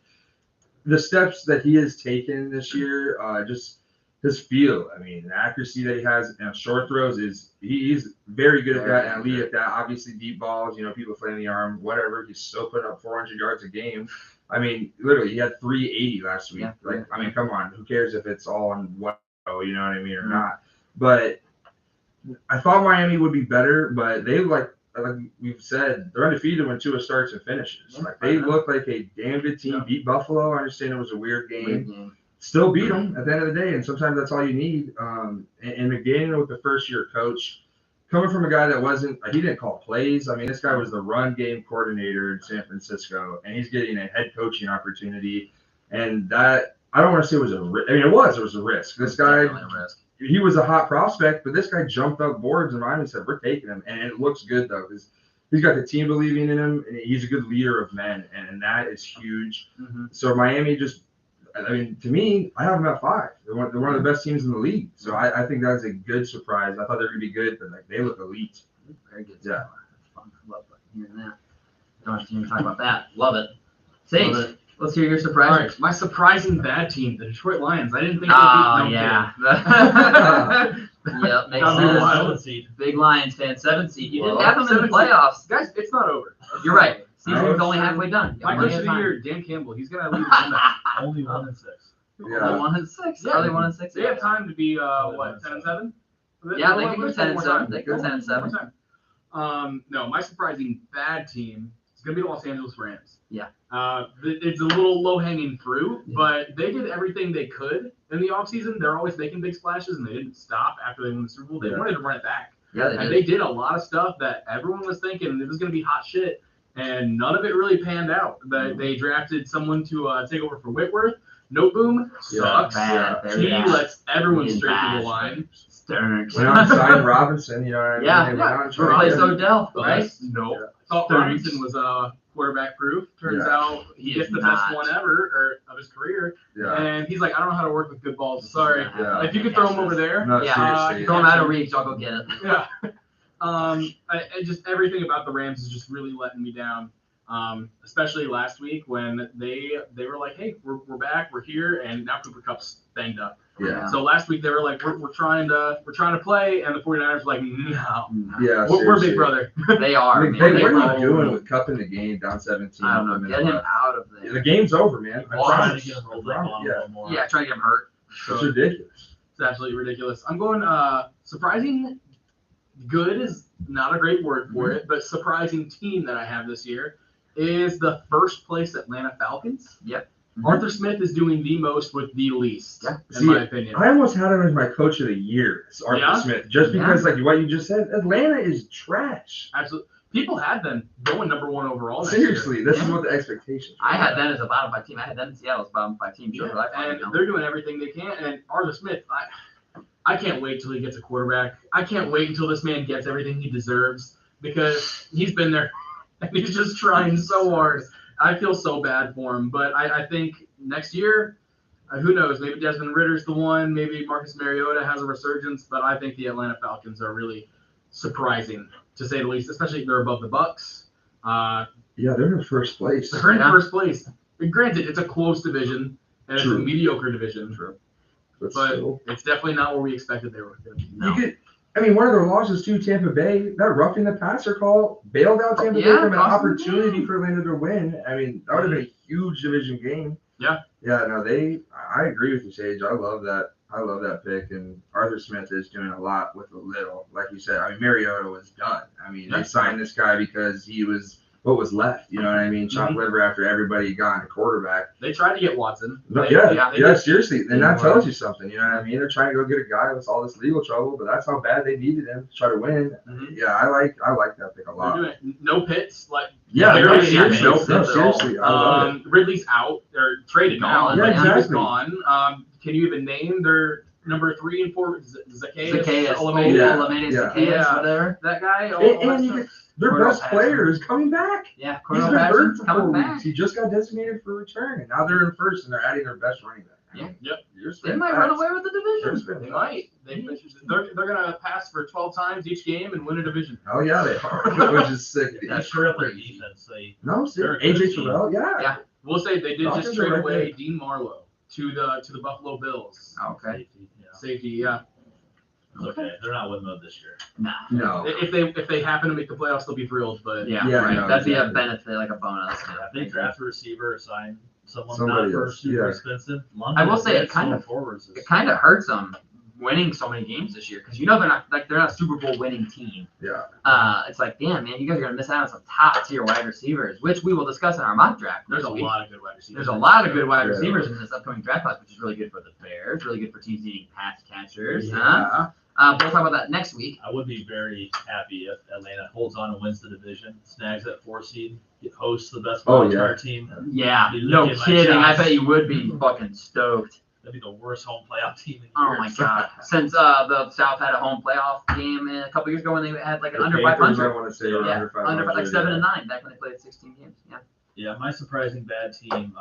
the steps that he has taken this year, just his feel. I mean, the accuracy that he has and short throws he's very good at that and elite at that. Obviously, deep balls, people flailing the arm, whatever. He's still putting up 400 yards a game. I mean, literally, he had 380 last week.
Yeah,
I mean, come on, who cares if it's all on what, you know what I mean, or not? But I thought Miami would be better, but they like we've said, they're undefeated when Tua starts and finishes. They look like a damn good team. Beat Buffalo. I understand it was a weird game. Still beat them at the end of the day, and sometimes that's all you need. And again, with the first-year coach, coming from a guy that he didn't call plays. I mean, this guy was the run game coordinator in San Francisco, and he's getting a head coaching opportunity. And that, I don't want to say it was a risk. I mean, it was a risk. This guy, he was a hot prospect, but this guy jumped up boards in Miami and said, we're taking him. And it looks good, though, because he's got the team believing in him, and he's a good leader of men, and that is huge. So Miami to me, I have them at 5. They're one of the best teams in the league. So I think that's a good surprise. I thought they were going to be good, but they look elite.
Very good.
Yeah.
Fun. Love hearing that. Don't have to even talk about that. Love it. Sage, let's hear your surprise.
All right, my surprising bad team, the Detroit Lions. I didn't think
Oh,
they'd beat
Yep, makes
That'll be
sense.
wild.
Big Lions fan, 7th seed. You didn't
Well,
have them in the
7th seed.
playoffs.
Guys, it's not over.
You're right. Season's only halfway done.
My coach of the year, Dan Campbell, he's going to lead the team back.
Only 1 and 6.
Only 1-6.
Yeah.
Are they 1-6?
They have time to be, 10-7?
Yeah, they could go 10-7. They could go 10-7.
No, my surprising bad team is going to be the Los Angeles Rams.
Yeah.
It's a little low-hanging fruit, but they did everything they could in the offseason. They're always making big splashes, and they didn't stop after they won the Super Bowl. They wanted to run it back.
Yeah,
And they did a lot of stuff that everyone was thinking it was going to be hot shit, and none of it really panned out. They drafted someone to take over for Whitworth. No boom sucks. He lets everyone straight through the line.
Stern.
Went out and signed Robinson, you know what I mean?
Yeah,
They went out and tried
replaced
to-
Odell, right?
No.
Yeah.
Thought Robinson was quarterback proof. Turns out he gets the best one ever of his career.
Yeah.
And he's like, I don't know how to work with good balls. Sorry.
Yeah.
If you could throw him over there.
No,
Yeah.
seriously.
Throw him out of reach, I'll go get it.
Yeah. Just everything about the Rams is just really letting me down. Especially last week when they were like, hey, we're back, we're here, and now Cooper Kupp's banged up.
Yeah.
So last week they were like, we're trying to play, and the 49ers were like, no.
Yeah,
We're
seriously.
big brother.
They are.
Like,
man.
what
They
are you
roll.
doing with Cup in the game, down 17?
I don't know. Get him out of there.
The game's over, man. I
Well,
Trying
promise.
to get him rolled
I
up
promise.
on a
Yeah.
little more.
Yeah, trying to get him hurt.
It's ridiculous.
It's absolutely ridiculous. I'm going surprising good is not a great word for it, but surprising team that I have this year is the first place Atlanta Falcons.
Yep.
Arthur Smith is doing the most with the least,
Yeah.
in my opinion.
I almost had him as my coach of the year, it's Arthur
Yeah?
Smith, just because, like what you just said, Atlanta is trash.
Absolutely. People had them going number 1 overall next
Seriously,
year.
this is what the expectations were.
I had them as a bottom 5 team. I had them in Seattle as bottom 5 team. Sure,
Yeah, and they're doing everything they can. And Arthur Smith, I can't wait till he gets a quarterback. I can't wait until this man gets everything he deserves because he's been there and he's just trying so hard. I feel so bad for him, but I think next year, who knows? Maybe Desmond Ritter's the one. Maybe Marcus Mariota has a resurgence, but I think the Atlanta Falcons are really surprising, to say the least, especially if they're above the Bucks.
Yeah, they're in first place.
They're in
Yeah.
first place. And granted, it's a close division, and it's a
True.
mediocre division.
True.
But
still.
it's definitely not where we expected they were going to be.
No.
One of their losses to Tampa Bay, that roughing the passer call bailed out Tampa Bay
Yeah,
from an
cost them the
opportunity
game.
for Atlanta to win. I mean, that would have been a huge division game.
Yeah.
Yeah, no, I agree with you, Sage. I love that pick, and Arthur Smith is doing a lot with a little. Like you said, I mean, Mariota was done. I mean, they signed this guy because he was what was left. You know what I mean? Chopped liver after everybody got a quarterback.
They tried to get Watson.
No,
They
yeah,
did.
seriously.
They
And that
were.
tells you something. You know what I mean? They're trying to go get a guy with all this legal trouble, but that's how bad they needed him to try to win.
Mhm.
Yeah, I like that pick a
They're
lot.
doing it. No Pitts. Like
Yeah,
they're
no,
really
seriously.
no
No,
Pitts at all.
seriously. I love it.
Ridley's out. They're traded
Gone.
now.
Yeah,
Ridley's
exactly.
gone. Can you even name their number 3 and 4? Zacchaeus.
Zacchaeus.
Olamide?
Yeah.
Olamide,
Yeah.
Zacchaeus,
Yeah.
whatever.
That guy.
And their
Cordell
best
Patterson.
player is coming back.
Yeah,
He's
Cordell
been hurt
Patterson's
for
coming
4
back.
weeks. He just got designated for return, and now they're in first, and they're adding their best running back. I mean,
Yep.
you're
They might run away with the
They're
division.
They might. They're gonna pass for 12 times each game and win a division.
Oh yeah, they are, which is sick.
Yeah, sure up their defense.
No,
They're
AJ
a good team.
Terrell, yeah.
We'll say they did
Falcons
just
are
trade
right
away
there.
Dean Marlowe to the Buffalo Bills.
Okay.
Safety, yeah.
Safety, yeah.
It's okay. They're not win mode this year.
Nah.
No.
If they happen to make the playoffs, they'll be thrilled. But
Yeah,
Yeah,
right.
no,
That'd be a
exactly.
benefit, like a bonus.
Yeah, if they draft a receiver or sign someone
Somebody
not for
else,
super
yeah.
expensive,
I will say it
gets
kind
more
of-
forwards.
It kind of hurts them winning so many games this year because they're not a Super Bowl winning team.
Yeah.
It's like, damn, man, you guys are gonna miss out on some top tier wide receivers, which we will discuss in our mock draft.
there's a
next week.
lot of good wide receivers.
There's a lot of good wide
Yeah.
receivers in this upcoming draft class, which is really good for the Bears, really good for teams needing pass catchers. Huh?
Yeah.
We'll talk about that next week.
I would be very happy if Atlanta holds on and wins the division, snags that 4 seed, hosts the best
Oh,
wild
yeah.
card team.
Yeah,
Be
no
licking my
kidding. I
chops.
bet you would be fucking stoked.
That'd be the worst home playoff team in
Oh
years.
my god! Since the South had a home playoff game a couple years ago when they had like an
The
under
Panthers,
500.
I want to say,
Yeah,
are under 500.
like 7
yeah.
and 9 back when they played 16 games. Yeah.
Yeah, my surprising bad team,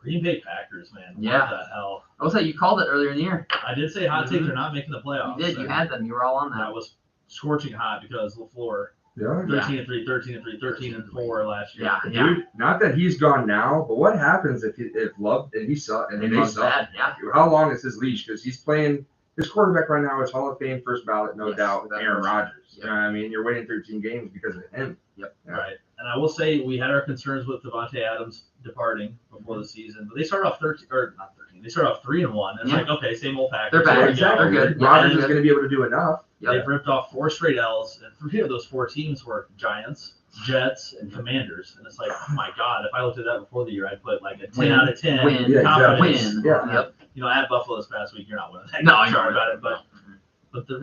Green Bay Packers, man.
Yeah.
What the hell?
I will say you called it earlier in the year.
I did say hot take, they're not making the playoffs.
You did. You
and
had them. You were all on
That
that.
was scorching hot because LaFleur,
Yeah.
13-3, 13-3, 13-4 last year.
Yeah. Yeah.
Dude, not that he's gone now, but what happens if Love and he suck and
It
they
was
suck?
bad. Yeah.
How long is his leash? Because he's playing. His quarterback right now is Hall of Fame first ballot, no
Yes,
doubt.
that
Aaron
was-
Rodgers.
yeah.
You know what I mean? You're winning 13 games because of him.
Yep.
Yeah.
Right. And I will say we had our concerns with Devontae Adams departing before the season, but they started off 13 or not 13. They started off 3-1. It's
Yeah.
like, okay, same old Packers.
They're back.
Here we
exactly.
go.
They're good. Yeah,
Rodgers
they're
is
good.
going to be able to do enough.
Yep.
They've ripped off 4 straight L's, and 3 of those 4 teams were Giants, Jets, and Commanders. And it's like, oh my God, if I looked at that before the year, I'd put like a 10
Win.
out of 10
Win.
Yeah,
confidence.
Win.
Yeah.
Yep.
You know, at Buffalo this past week, you're not winning that.
No,
game.
I know
Sorry about it, but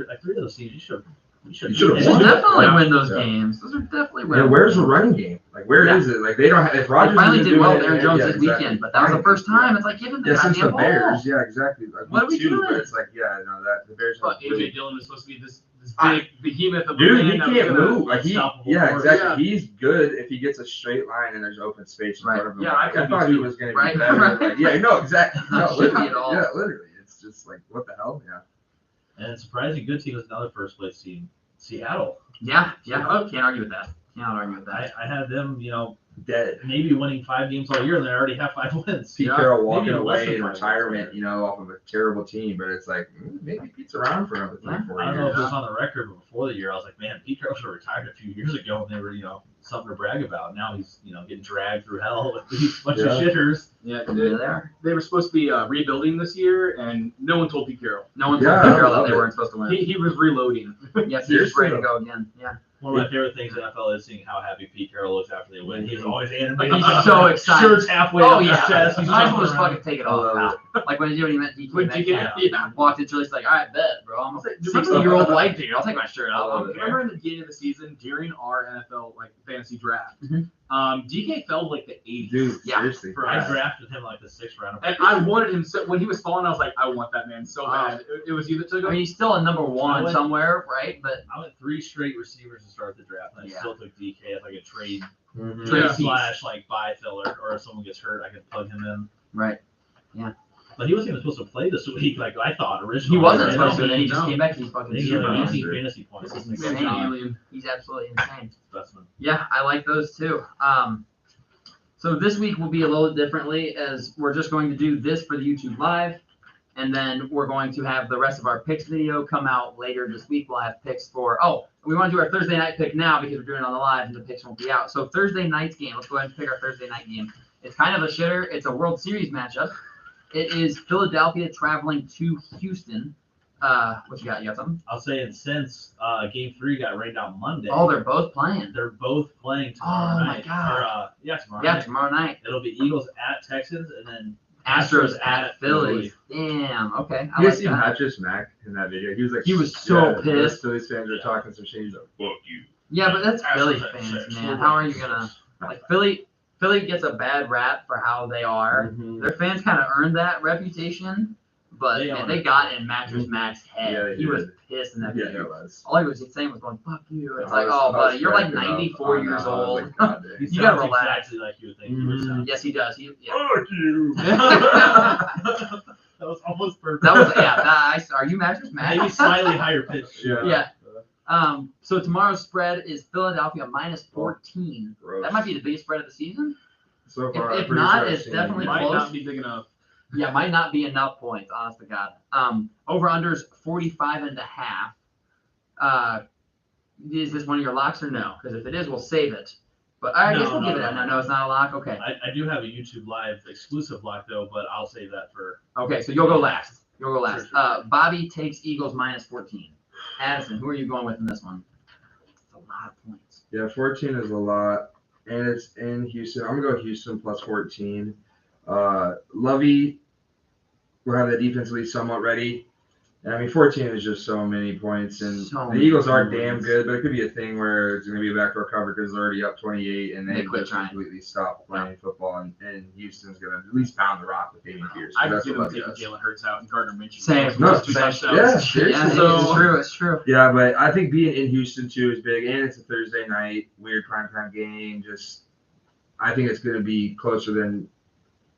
like 3 of those teams, you should
You
We'll
won.
definitely
Yeah.
win those
Yeah.
games. Those are definitely
Yeah,
winnable.
where's the running game? Like, where is
Yeah.
it? Like, they don't have. If
They
Rodgers
finally
isn't
did
doing
well
it,
with Aaron
yeah,
Jones this
exactly.
weekend, but that was the first time. It's like, give him the
Yeah, since the
goddamn ball.
Bears. Yeah, exactly. Like,
What are we
week 2,
doing?
But it's like, yeah, no, that the Bears.
But
have
AJ
really-
Dillon was supposed to be this
I-
big behemoth of a
Dude,
man
he
that was
can't
gonna-
move. Like
unstoppable
yeah,
force.
exactly.
Yeah.
He's good if he gets a straight line and there's open space in
Right.
front of him.
Yeah,
Like,
I
I
could
thought
be
he was going to
Right.
be better. Like, yeah, no, exactly. No,
Should be
literally.
at all.
Yeah, literally. It's just like, what the hell? Yeah.
And surprising good team is another first place team, Seattle.
Yeah. Oh, can't argue with that. Can't argue with
I
that.
had them,
Dead.
maybe winning 5 games all year, and they already have 5 wins.
Pete
Yeah,
Carroll walking
maybe less
away
than
in
5
retirement, off of a terrible team, but it's like maybe Pete's around for another 3-4
I don't know if
years.
it was on the record, but before the year, I was like, man, Pete Carroll should have retired a few years ago, and they were, something to brag about. Now he's, getting dragged through hell with these bunch of
Yeah.
shitters.
Yeah,
Yeah, they are.
they were supposed to be rebuilding this year, and no one told Pete Carroll.
No one
Yeah,
told
I
Carroll that
love
they
it.
weren't supposed to win.
He was reloading.
Yes, he's
Seriously,
ready to go again. Yeah.
One of my favorite things in NFL is seeing how happy Pete Carroll looks after they win. He's always animated.
He's so excited.
Shirt's halfway
Oh
up his
yeah.
chest.
You
He's
might as well
jumping
just
around.
fucking take it off now. Like when he met DK
When DK
Metcalf,
yeah.
walked into he's like, all right, bet, bro. I'm a
Do you remember-
60-year-old white dude. I'll take my shirt
I
off. I
love
don't
it.
care.
Remember in the beginning of the season, during our NFL fantasy draft,
Mhm.
DK fell to like the 80s.
Dude,
Yeah.
seriously.
I drafted him like the 6th round.
And I wanted him so when he was falling, I was like, I want that man so
Wow.
bad. It was you that took
I
him.
mean, he's still a number
I
one
went-
somewhere, right? But
I went 3 straight receivers to start the draft, and I
Yeah.
still took DK as like a trade
Mhm.
Trade piece.
slash like buy filler, or if someone gets hurt, I could plug him in.
right,
But he wasn't even supposed to play this week, like I thought originally.
he wasn't
Right?
supposed to. And then he just
No.
came back. And he's fucking
I think he
super.
had
monster.
18 fantasy points.
This is
Like,
insane.
oh, God,
Alien.
He's absolutely insane.
specimen.
Yeah, I like those too. So this week will be a little differently as we're just going to do this for the YouTube live, and then we're going to have the rest of our picks video come out later this week. We'll have picks for we want to do our Thursday night pick now because we're doing it on the live and the picks won't be out. So Thursday night's game, let's go ahead and pick our Thursday night game. It's kind of a shitter. It's a World Series matchup. It is Philadelphia traveling to Houston. What you got? You got something?
I'll say, and since Game 3 got rained out Monday,
Oh, they're both playing.
they're both playing tomorrow
Oh, my
night.
God.
Or, tomorrow
Yeah,
night.
tomorrow night.
It'll be Eagles at Texans, and then
Astros at Phillies. Damn. Okay. I
You
like
guys seen
that.
Mattress Mac in that video? He was like,
He was so
the
pissed.
Phillies fans are talking some shit. He's like, fuck you.
Yeah, but that's Philly
Astros at
fans,
6.
man. How are you gonna like Philly gets a bad rap for how they are.
Mhm.
Their fans kind of earned that reputation, but
They
man,
own
they
it.
got in Mattress Mac's head.
Yeah,
he
he
was
did.
pissed in that
Yeah,
video.
he was.
All he was saying was going, "Fuck you." It's
I
like,
was-
oh,
I was
buddy, you're like
cracking up
94
on
years
that. I was
old.
like, God damn.
he
You gotta
sounds
relax.
exactly like you would think he would
Mhm.
sound.
Yes, he does. Yeah.
Fuck you.
That was almost perfect.
That was are you Mattress Mac?
Maybe slightly higher pitch.
Yeah.
Yeah. So tomorrow's spread is Philadelphia minus 14.
Gross.
That might be the biggest spread of the season.
So far,
If
I'm pretty
not,
sure I've
it's
seen
definitely
it.
Might
close.
not be big enough.
Yeah, might not be enough points, honest to God. Over-unders 45.5. Is this one of your locks or no? Because if it is, we'll save it. But I guess we'll give it a no. It's not a lock? Okay.
I do have a YouTube Live exclusive lock, though, but I'll save that for...
Okay, so you'll go last.
Sure.
Bobby takes Eagles minus 14. Addison, who are you going with in this one? It's a lot of points.
Yeah, 14 is a lot, and it's in Houston. I'm going to go Houston plus 14. Lovey will have the defense at least somewhat ready. And, I mean, 14 is just so many points, and the Eagles are damn good, but it could be a thing where it's going to be a backdoor cover because they're already up 28, and they
quit
just
trying.
completely stop playing football, and Houston's going to at least pound the rock with Dameon Pierce.
I can
That's
see
what
them
Lovey
taking
does.
Jalen Hurts out and Gardner Minshew.
Same.
No,
Two
same.
touchdowns.
Yeah, seriously.
It's true.
Yeah, but I think being in Houston too is big, and it's a Thursday night, weird primetime game. I think it's going to be closer than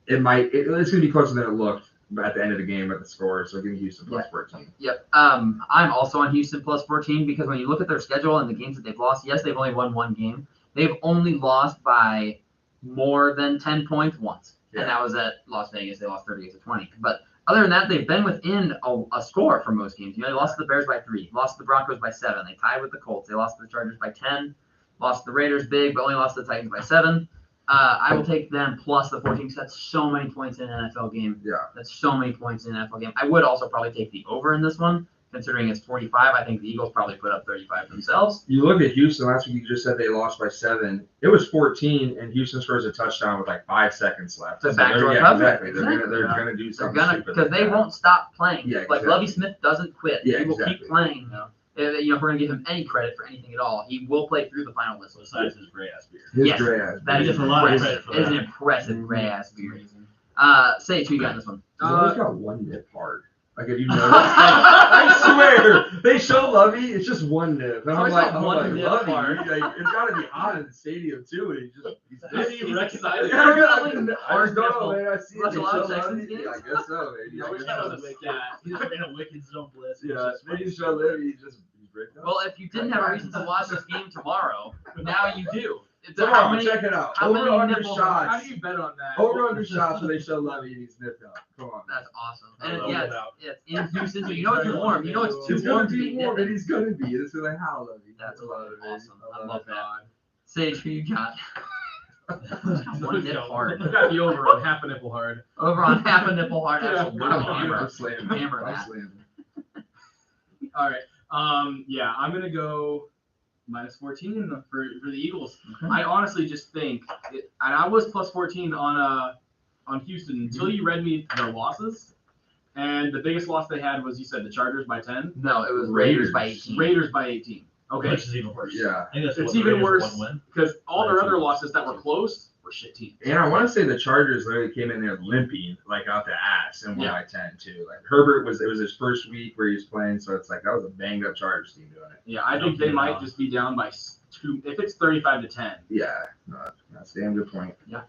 it might. It's going to be closer than it looked at the end of the game at the score. So give me Houston plus 14.
Yep. I'm also on Houston plus 14 because when you look at their schedule and the games that they've lost, yes, they've only won one game. They've only lost by more than 10 points once, and that was at Las Vegas. They lost 38-20. But other than that, they've been within a score for most games. You know, they lost to the Bears by 3, lost to the Broncos by 7. They tied with the Colts. They lost to the Chargers by 10, lost to the Raiders big, but only lost to the Titans by 7. I will take them plus the 14 because that's so many points in an NFL game.
Yeah.
That's so many points in an NFL game. I would also probably take the over in this one, considering it's 45. I think the Eagles probably put up 35 themselves.
You look at Houston last week. You just said they lost by 7. It was 14, and Houston scores a touchdown with like 5 seconds left.
It's a backdoor cover.
Exactly. They're gonna do
They're
something.
gonna because they won't stop playing.
Yeah,
Like
exactly.
Lovie Smith doesn't quit.
Yeah,
he will
exactly.
keep playing. You know, if we're gonna give him any credit for anything at all, he will play through the final whistle.
Besides his gray ass beard.
His
Yes,
gray ass.
That
He
is
gets a lot of
impressive.
credit for
It is an
that.
impressive gray ass beard. Say who you got in this one.
He's always got one nip hard. Like if you notice, I swear they show Lovey. It's just one nip, and I'm
Always
like,
got one nip
Lovey,
hard.
like, it's got to be hot in the stadium too. And he's
How do you recognize it?
Yeah, I
Hard
don't know,
nipple.
man. I see
Watch
it.
a lot of
They show
Texans
Lovey.
games?
Yeah, I guess so, man.
I wish that was a He's in a wicked zone bliss.
Yeah, they just show Lovey. He's bricked up.
Well, if you didn't have a reason to watch this game tomorrow, now you do.
Tomorrow, check it out.
how
Over
many
under
nipples-
shots.
How do you bet on that?
Over under shots where they show Lovey and he's nipped up. Come on.
That's awesome.
I
And
love
yeah,
it out.
it's in Houston, so you know it's warm. You know it's too
It's
warm
gonna
to
be
be
warm, and
nipping.
he's gonna be. It's gonna howl Lovey.
That's
I love it, man.
awesome. I love that.
God.
Sage, who you got? One nip hard.
You got the over on half a nipple hard.
Over on half a nipple hard.
Yeah.
Absolutely.
I'm
Hammer.
slamming.
Hammer
I'm
that.
slamming.
All right. Yeah, I'm gonna go minus 14 for the Eagles.
Okay.
I honestly just think, and I was plus 14 on Houston until you read me their losses, and the biggest loss they had was, you said, the Chargers by 10.
No, it was Raiders by 18.
Raiders by 18. Okay,
Which is even worse.
Yeah.
I think that's
it's
what the
even
Raiders
worse
won win.
because all their other losses that were close were shit teams.
And I want to say the Chargers literally came in there limping, like out the ass, and won
Yeah.
by 10 too. Like Herbert it was his first week where he was playing, so it's like that was a banged up Chargers team doing it.
Yeah, I think they might just be down by 2. If it's 35-10,
Yeah, no, that's a damn good point.
Can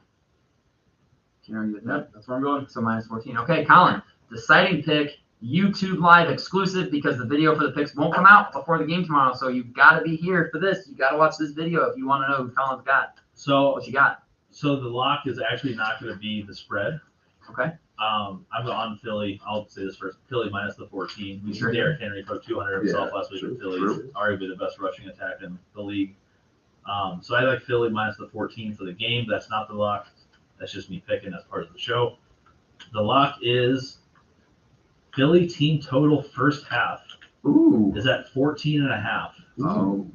you argue with that?
that's where I'm going.
So minus 14. Okay, Colin, deciding pick, YouTube Live exclusive because the video for the picks won't come out before the game tomorrow. So you've got to be here for this. You've got to watch this video if you want to know who Colin's got.
So
What you got?
the lock is actually not going to be the spread.
Okay.
I'm on Philly. I'll say this first. Philly minus the 14. We
Sure.
see Derrick Henry put 200 himself
Yeah,
last week
true,
with Philly.
true.
Arguably the best rushing attack in the league. So I like Philly minus the 14 for the game. That's not the lock. That's just me picking as part of the show. The lock is Philly team total first half
Ooh.
is at 14.5.
Oh.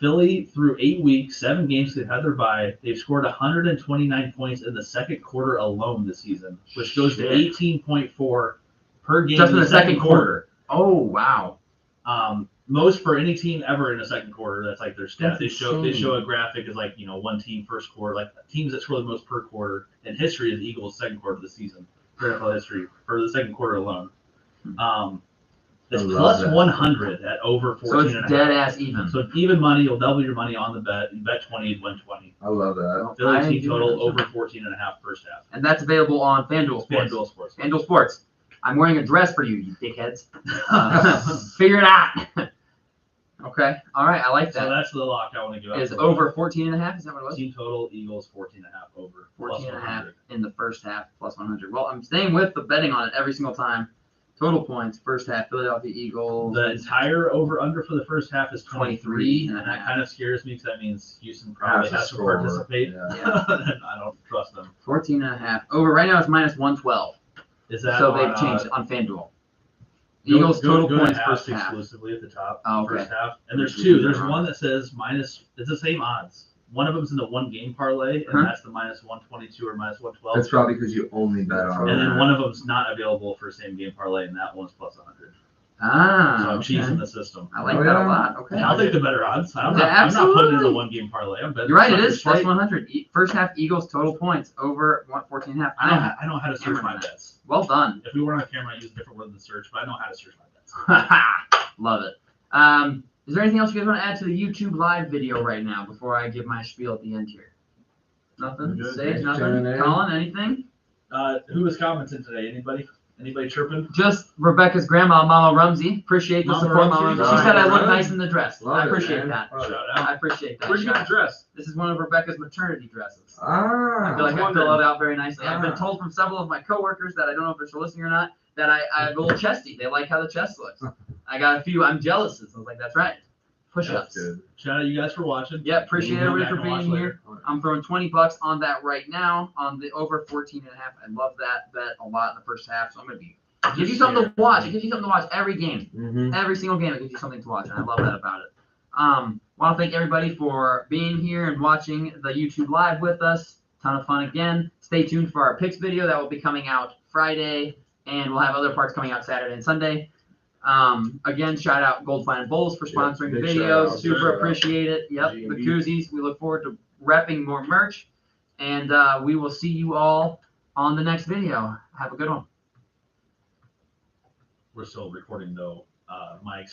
Philly, through 8 weeks, 7 games they've had their bye, they've scored 129 points in the second quarter alone this season, which goes to
Shit.
18.4 per game
Just
in the second quarter.
Oh, wow.
Most for any team ever in the second quarter. That's like their stat.
That's
They show
insane.
a graphic is like, one team first quarter, like teams that score the most per quarter in history is the Eagles' second quarter of the season for NFL history for the second quarter alone. It's
I love
plus
that.
100 at over 14
So it's
and a half.
dead ass even.
So even money, you'll double your money on the bet. You bet 20, you'd win 20.
I love that.
Philly
I
team
do
total
that.
over 14.5 first half.
And that's available on FanDuel Sports.
FanDuel Sports.
FanDuel Sports. I'm wearing a dress for you, you dickheads. Figure it out. Okay. All right. I like
So
that.
that's the lock I want to give out.
Is
for
over 14.5? Is that what it was?
team total Eagles 14.5 over.
14.5 in the first half plus 100. Well, I'm staying with the betting on it every single time. Total points, first half, Philadelphia Eagles.
The entire over under for the first half is 23,
23
and that kind of scares me because that means Houston probably has to participate.
Yeah.
And I don't trust them.
14.5. Over right now it's minus 112.
Is that
So
on,
they've changed it on FanDuel.
Go-
Eagles
go-
total
go to
points
halves
first half.
exclusively at the top.
Oh, okay.
First half, and there's
We
two.
did that
There's
wrong.
one that says minus. It's the same odds. One of them's in the one game parlay, and
Huh?
that's the minus 122 or minus 112.
That's probably because you only bet on
And then
that.
one of them's not available for same game parlay, and that one's plus 100.
Ah,
So I'm
okay.
cheesing the system.
I like
Oh,
that
yeah.
a lot. Okay.
And I'll take the better odds. I'm
Yeah,
not putting it in
absolutely.
a one game parlay. I'm betting.
You're right. It is plus
straight.
100. First half Eagles total points over 14.5.
I know how to search
Hammer
my
that.
bets.
Well done.
If we weren't on camera, I'd use a different word than search, but I know how to search my bets.
Love it. Is there anything else you guys want to add to the YouTube live video right now before I give my spiel at the end here? Nothing?
Good.
Sage,
Thanks for
nothing?
tuning in.
Colin, anything?
Who was commenting today? Anybody? Anybody chirping?
Just Rebecca's grandma, Mama Rumsey. Appreciate the
Mama
support, Mama
Rumsey.
Rumsey. She said I look
Love it.
nice in the dress.
Love
I
it,
appreciate
man.
that.
Shout out.
I appreciate that.
Where'd you get the dress?
This is one of Rebecca's maternity dresses.
Ah.
I feel like I
wondering.
fill it out very nicely. I've been
Ah.
told from several of my coworkers that I don't know if they're still listening or not, that I have a little chesty. They like how the chest looks. I got a few. I'm jealous. So I was like, that's right.
That's
Push-ups.
good.
Shout out you guys for watching.
Yeah, appreciate
We'll go
everybody
back
for
and
being
watch
here.
later.
I'm throwing $20 on that right now on the over 14.5. I love that bet a lot in the first half. So I'm gonna be give you something to watch. It gives you something to watch every game.
Mm-hmm.
Every single game it gives you something to watch, and I love that about it. Want to thank everybody for being here and watching the YouTube live with us. Ton of fun again. Stay tuned for our picks video that will be coming out Friday, and we'll have other parts coming out Saturday and Sunday. Again, shout out Goldfine and Bowls for sponsoring the
big shout
videos.
out.
Super
Shout out.
appreciate it. Yep, the
G&B.
koozies. We look forward to repping more merch, and we will see you all on the next video. Have a good one.
We're still recording though. Mike's